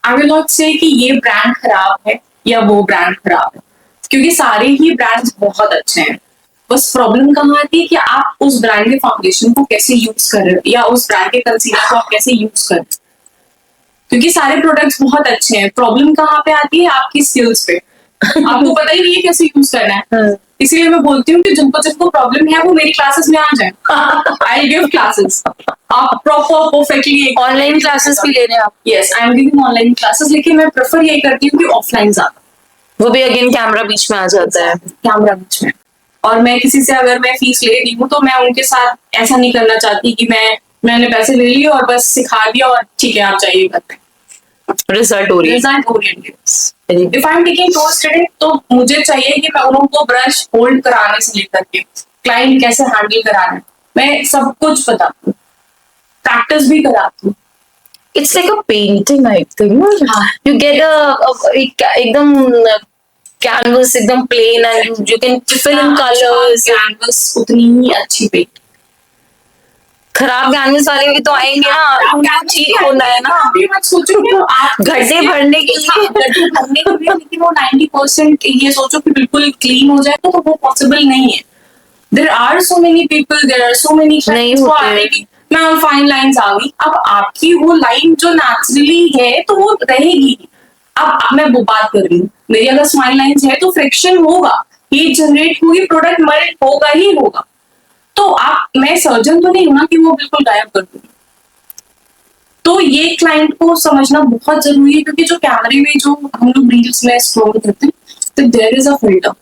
I will not say कि ये ब्रांड खराब है या वो ब्रांड खराब है, क्योंकि सारे ही ब्रांड्स बहुत अच्छे हैं। बस प्रॉब्लम कहाँ आती है कि आप उस ब्रांड के फाउंडेशन को कैसे यूज कर रहे हो या उस ब्रांड के कंसीलर को आप कैसे यूज कर रहे हो, क्योंकि सारे प्रोडक्ट्स बहुत अच्छे हैं। प्रॉब्लम कहाँ पे आती है? आपकी स्किल्स पे। आपको पता ही नहीं है कैसे यूज करना है। इसीलिए मैं बोलती हूँ कि जिनको जिनको प्रॉब्लम है वो मेरी क्लासेस में आ जाए। आई गिव क्लासेस, आप प्रॉपर परफेक्टली ऑनलाइन क्लासेस भी ले रहे हैं आप? Yes, I am giving online classes, लेकिन मैं प्रेफर यही करती हूँ कि ऑफलाइन ज्यादा। वो भी अगेन कैमरा बीच में आ जाता है। कैमरा बीच में। और मैं किसी से अगर मैं फीस ले रही हूँ तो मैं उनके साथ ऐसा नहीं करना चाहती कि मैंने पैसे ले लिए और बस सिखा दिया और ठीक है आप जाइए घर पे। Result oriented. Result oriented. If I am taking course student तो मुझे चाहिए कि मैं उनको ब्रश होल्ड कराने से लेकर के क्लाइंट कैसे हैंडल कराना है मैं सब कुछ बताती हूँ, प्रैक्टिस भी कराती हूँ। It's like a painting, I think. हाँ. You get एकदम canvas एकदम plain and you can fill in colors. Canvas उतनी ही अच्छी पे। खराब कैनवस वाले भी तो आएंगे ना, उनको ठीक होना है ना। अभी मैं सोच रही हूँ आप गड्ढे भरने के लिए। गड्ढे भरने के लिए, लेकिन वो 90% ये सोचो कि बिल्कुल क्लीन हो जाए तो वो पॉसिबल नहीं है। There are so many people, there are so many नहीं clients, वो होते। आएगी, मैं फाइन लाइंस आ गई। अब आपकी वो लाइन जो नेचुरली है तो वो रहेगी। अब मैं वो बात कर रही हूँ, मेरी अगर स्माइल लाइंस है तो फ्रिक्शन होगा, हीट जनरेट होगी, प्रोडक्ट मेल्ट होगा ही होगा। तो मैं सर्जन तो नहीं हूं ना कि वो बिल्कुल गायब कर दूंगी। तो ये क्लाइंट को समझना बहुत जरूरी है, क्योंकि जो कैमरे में जो हम लोग रील्स में स्क्रॉल करते हैं तो देयर इज अ फिल्टर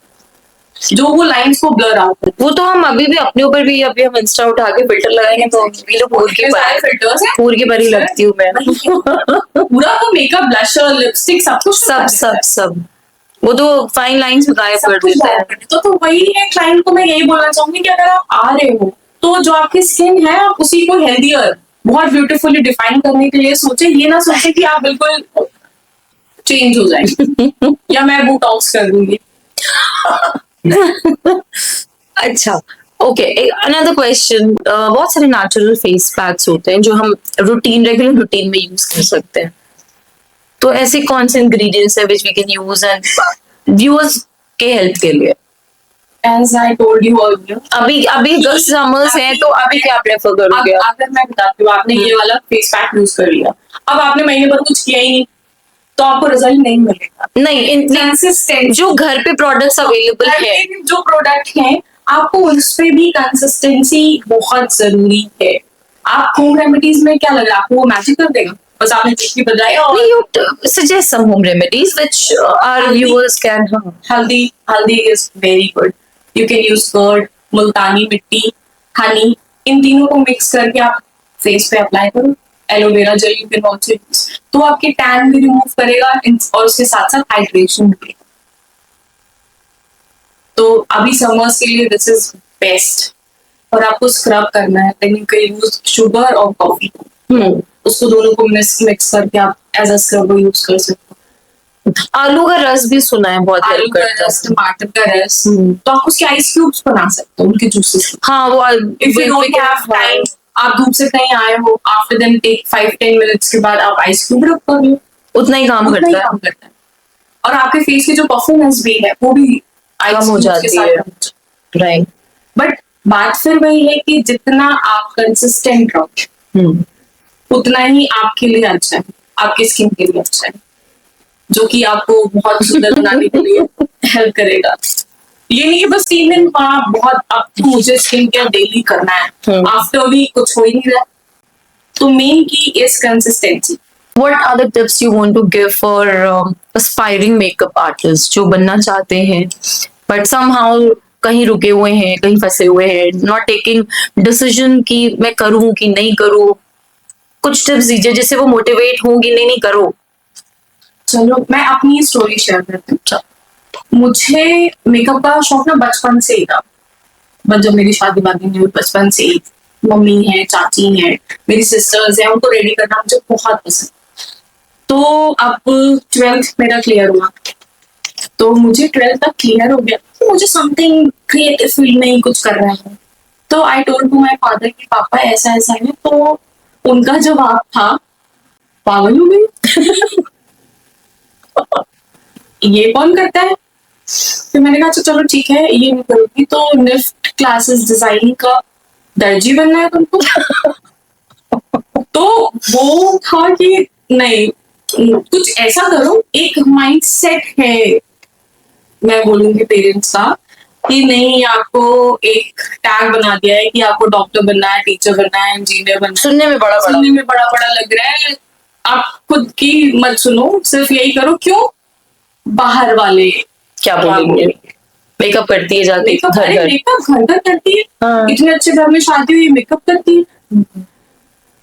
जो वो लाइंस को ब्लर आउट करता है। वो तो हम अभी भी अपने ऊपर भी, अभी हम इंस्टा उठा के फिल्टर लगाएंगे तो ये तो पूर की सारे फिल्टर्स हैं, पूर की परी लगती हूँ मैं। पूरा वो मेकअप, ब्लशर, लिपस्टिक सब कुछ सब वो तो फाइन लाइंस गायब कर देता है। तो वही है, क्लाइंट को मैं यही बोलना चाहूंगी कि अगर आप आ रहे हो तो जो आपकी स्किन है आप उसी को हेल्दियर, बहुत ब्यूटीफुली डिफाइन करने के लिए सोचे। ये ना सोचे कि आप बिल्कुल चेंज हो जाएंगे या मैं बोटॉक्स कर दूंगी। अच्छा, ओके, अनदर क्वेश्चन। बहुत सारे नेचुरल फेस पैक्स होते हैं जो हम रेगुलर रूटीन में यूज कर सकते हैं, तो ऐसे कौन से इंग्रेडिएंट्स है which we can use and viewers के हेल्प के लिए? As I told you earlier, अभी गर्ल्स समर्स हैं तो अभी क्या प्रेफर करोगे आप? अगर मैं बताती हूँ, आपने ये वाला फेस पैक यूज कर लिया, अब आपने महीने भर कुछ किया ही नहीं तो आपको रिजल्ट नहीं मिलेगा। नहीं, कंसिस्टेंट जो घर पे प्रोडक्ट्स अवेलेबल है, जो प्रोडक्ट हैं आपको उस पे भी कंसिस्टेंसी बहुत जरूरी है। आप होम रेमेडीज में क्या लग रहा है आपको वो मैजिक कर देगा? बस आपने चटनी बजाया और you suggest some home remedies which our viewers can have. Haldi is very good. You can use curd, multani mitti, honey, इन तीनों को मिक्स करके आप फेस पे अप्लाई करो। Aloe vera gel you can also use, तो आपके टैन भी रिमूव करेगा और उसके साथ साथ हाइड्रेशन भी। तो अभी समर्स के लिए दिस इज बेस्ट। और आपको स्क्रब करना है, then you can use sugar और कॉफी, उसको दोनों को मिक्स करके आप एज अ स्क्रब यूज कर सकते हो। आलू का रस भी सुना है बहुत आलू हेल्प का करता रस, टमाटर का रस, तो आप उसके आइस क्यूब्स बना सकते हो उनके जूसेस। हाँ, वो if you don't have time, आप धूप से कहीं आए हो, आफ्टर देन टेक 5-10 मिनट्स के बाद आप आइस क्यूब रख कर लो, उतना ही काम उतना ही करता है, काम करता है। और आपके फेस की जो परफॉर्मेंस भी है वो भी कम हो जाती है, राइट। बट बात फिर वही है कि जितना आप कंसिस्टेंट रहो उतना ही आपके लिए अच्छा है, आपकी स्किन के लिए अच्छा है, जो कि आपको बहुत सुंदर बनाने के लिए हेल्प करेगा। ये नहीं कि बस 3 दिन बहुत अब तो मुझे स्किन केयर डेली करना है, आफ्टर भी कुछ हो ही नहीं रहा। तो मेन की is consistency. What other tips you want to give for aspiring makeup artists जो बनना चाहते हैं but somehow कहीं रुके हुए हैं, कहीं फंसे हुए हैं, not taking decision कि मैं करूँ कि नहीं करूँ? कुछ टिप्स दीजिए जिससे वो मोटिवेट हों कि नहीं करो। चलो मैं अपनी स्टोरी शेयर करती हूँ। मुझे मेकअप का शौक ना बचपन से ही था, बस जब मेरी शादी वादी नहीं हुई बचपन से ही मम्मी है, चाची है, मेरी सिस्टर्स हैं, उनको रेडी करना मुझे बहुत पसंद। तो अब 12th मेरा क्लियर हुआ, तो मुझे 12th तक क्लियर हो गया, तो मुझे समथिंग क्रिएटिव फील्ड में ही कुछ कर रहा है। तो I told to my father कि पापा ऐसा ऐसा है। तो उनका जवाब था, पागल हो गई ये कौन करता है? फिर मैंने कहा चलो ठीक है ये नहीं करूंगी। तो निफ्ट क्लासेस डिजाइनिंग का, दर्जी बनना है तुमको। तो वो था कि नहीं, कुछ ऐसा करो, एक माइंड सेट है मैं बोलूंगी पेरेंट्स का कि नहीं, आपको एक टैग बना दिया है कि आपको डॉक्टर बनना है, टीचर बनना है, इंजीनियर बनना है। सुनने में बड़ा बड़ा सुनने में बड़ा बड़ा लग रहा है, आप खुद की मत सुनो, सिर्फ यही करो। क्यों? बाहर वाले क्या बोलेंगे, मेकअप करती है जाके मेकअप, घर अरे घर। मेकअप घर घर करती है, हाँ। इतने अच्छे घर में शादी हुई, मेकअप करती है।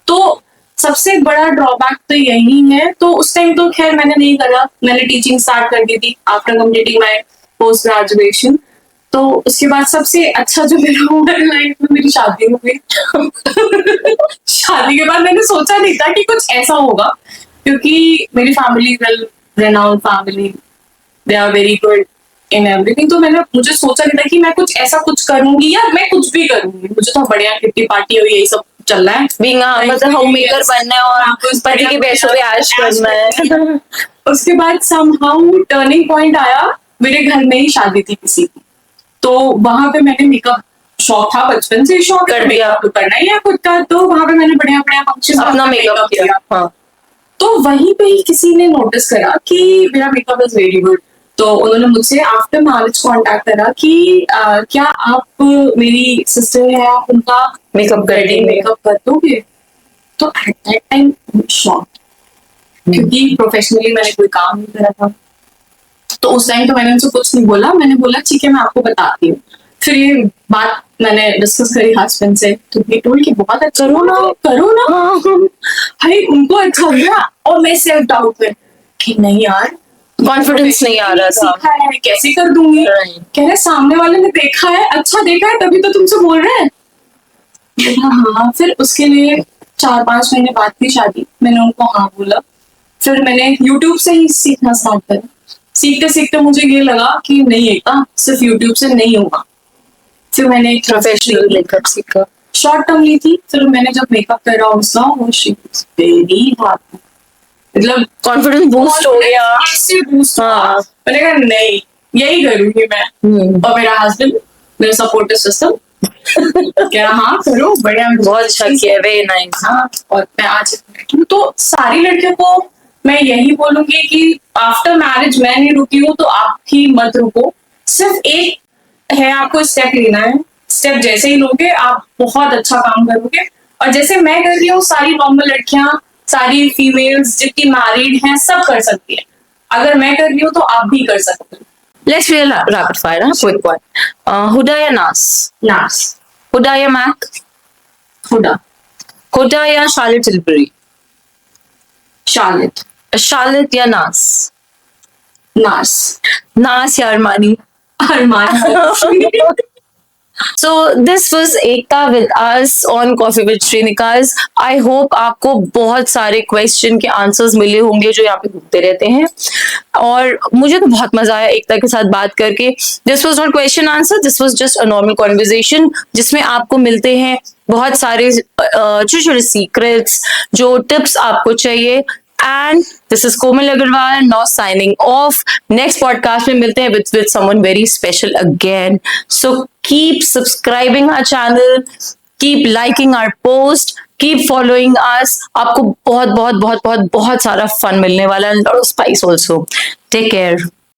तो सबसे बड़ा ड्रॉबैक तो यही है। तो उस टाइम तो खैर मैंने नहीं करा, मैंने टीचिंग स्टार्ट कर दी थी after completing my post graduation. तो उसके बाद सबसे अच्छा जो मेरा हुआ लाइफ में, मेरी शादी हो गई। शादी के बाद मैंने सोचा नहीं था कि कुछ ऐसा होगा, क्योंकि मेरी family well renowned family, they are very good in everything. तो मुझे सोचा नहीं था कि मैं कुछ ऐसा कुछ करूंगी या मैं कुछ भी करूंगी। मुझे तो बढ़िया किट्टी पार्टी और यही सब चल रहा है, मतलब होम मेकर बनना है और पति के पैसों पे ऐश करना है। उसके बाद समहाउ टर्निंग पॉइंट आया, मेरे घर में ही शादी थी किसी की। तो वहां पे मैंने मेकअप, शौक था बचपन से, शौक कर दिया। तो करना ही है खुद का। तो वहां पे मैंने बढ़िया बढ़िया फंक्शन अपना मेकअप किया। हाँ। तो वहीं पे ही किसी ने नोटिस करा कि मेरा मेकअप इज वेरी गुड। तो उन्होंने मुझसे आफ्टर मैरिज कांटेक्ट करा कि क्या आप मेरी सिस्टर है, आप उनका मेकअप कर देंगे। मेकअप कर दोगे? तो एट दैट टाइम शॉक, क्योंकि प्रोफेशनली मैंने कोई काम नहीं करा था। तो उस टाइम तो मैंने उनसे कुछ नहीं बोला, मैंने बोला ठीक है मैं आपको बताती हूँ। फिर ये बात मैंने डिस्कस करी हस्बैंड से, तो ये टोल कि बहुत अच्छा, करो ना। भाई उनको अच्छा लगा और मैं सेल्फ डाउट में कि नहीं यार, कॉन्फिडेंस नहीं आ रहा था। सीखा है, कैसे कर दूंगी। कह रहे सामने वाले ने देखा है, अच्छा देखा है, तभी तो तुमसे बोल रहे हैं। हाँ। फिर उसके लिए 4-5 महीने बाद की शादी, मैंने उनको हाँ बोला। फिर मैंने YouTube से ही सीखना स्टार्ट करा। सीखते सीखते मुझे ये लगा कि नहीं, एकता सिर्फ YouTube से नहीं होगा। फिर मैंने एक प्रोफेशनल मेकअप सीखा, शॉर्ट टर्म ली थी। फिर मैंने जब मेकअप करा उसका, वो वेरी हैप्पी, मतलब कॉन्फिडेंस बूस्ट हो गया। ऐसे बूस्ट। हाँ। मैंने कहा नहीं, यही करूंगी मैं। और मेरा हस्बैंड, मेरा सपोर्टिव सिस्टम, क्या हाँ करो, बढ़िया, बहुत अच्छा किया, वेरी नाइस। हाँ। और मैं आज बैठी हूँ। तो सारी लड़कियों को मैं यही बोलूंगी कि आफ्टर मैरिज मैं नहीं रुकी हूँ, तो आप भी मत रुको। सिर्फ एक है, आपको स्टेप लेना है। स्टेप जैसे ही लोगे आप बहुत अच्छा काम करोगे। और जैसे मैं कर रही हूँ, सारी नॉर्मल लड़कियां, सारी फीमेल्स जितनी मैरिड हैं, सब कर सकती है। अगर मैं कर रही हूँ तो आप भी कर सकते हो। Let's play a rapid fire, huh? Quick one. Huda या नास? नास। हुडा या मैक? हुडा। हुडा या शार्लेट टिलबरी? शार्लेट। शार्लेट या नास? नास। नास या Armani? Armani. So this was Ekta with us on Coffee with Shrinikas. I hope आपको बहुत सारे क्वेश्चन के आंसर्स मिले होंगे जो यहाँ पे घूमते रहते हैं, और मुझे तो बहुत मजा आया एकता के साथ बात करके। This was not question answer, this was just a normal conversation जिसमें आपको मिलते हैं बहुत सारे छोटे छोटे सीक्रेट्स, जो टिप्स आपको चाहिए। And this is Komal Agarwal now signing off. Next podcast में मिलते हैं with someone very special again. So keep subscribing our channel, keep liking our post, keep following us. आपको बहुत बहुत बहुत बहुत बहुत सारा fun मिलने वाला है, and lot of spice also. Take care.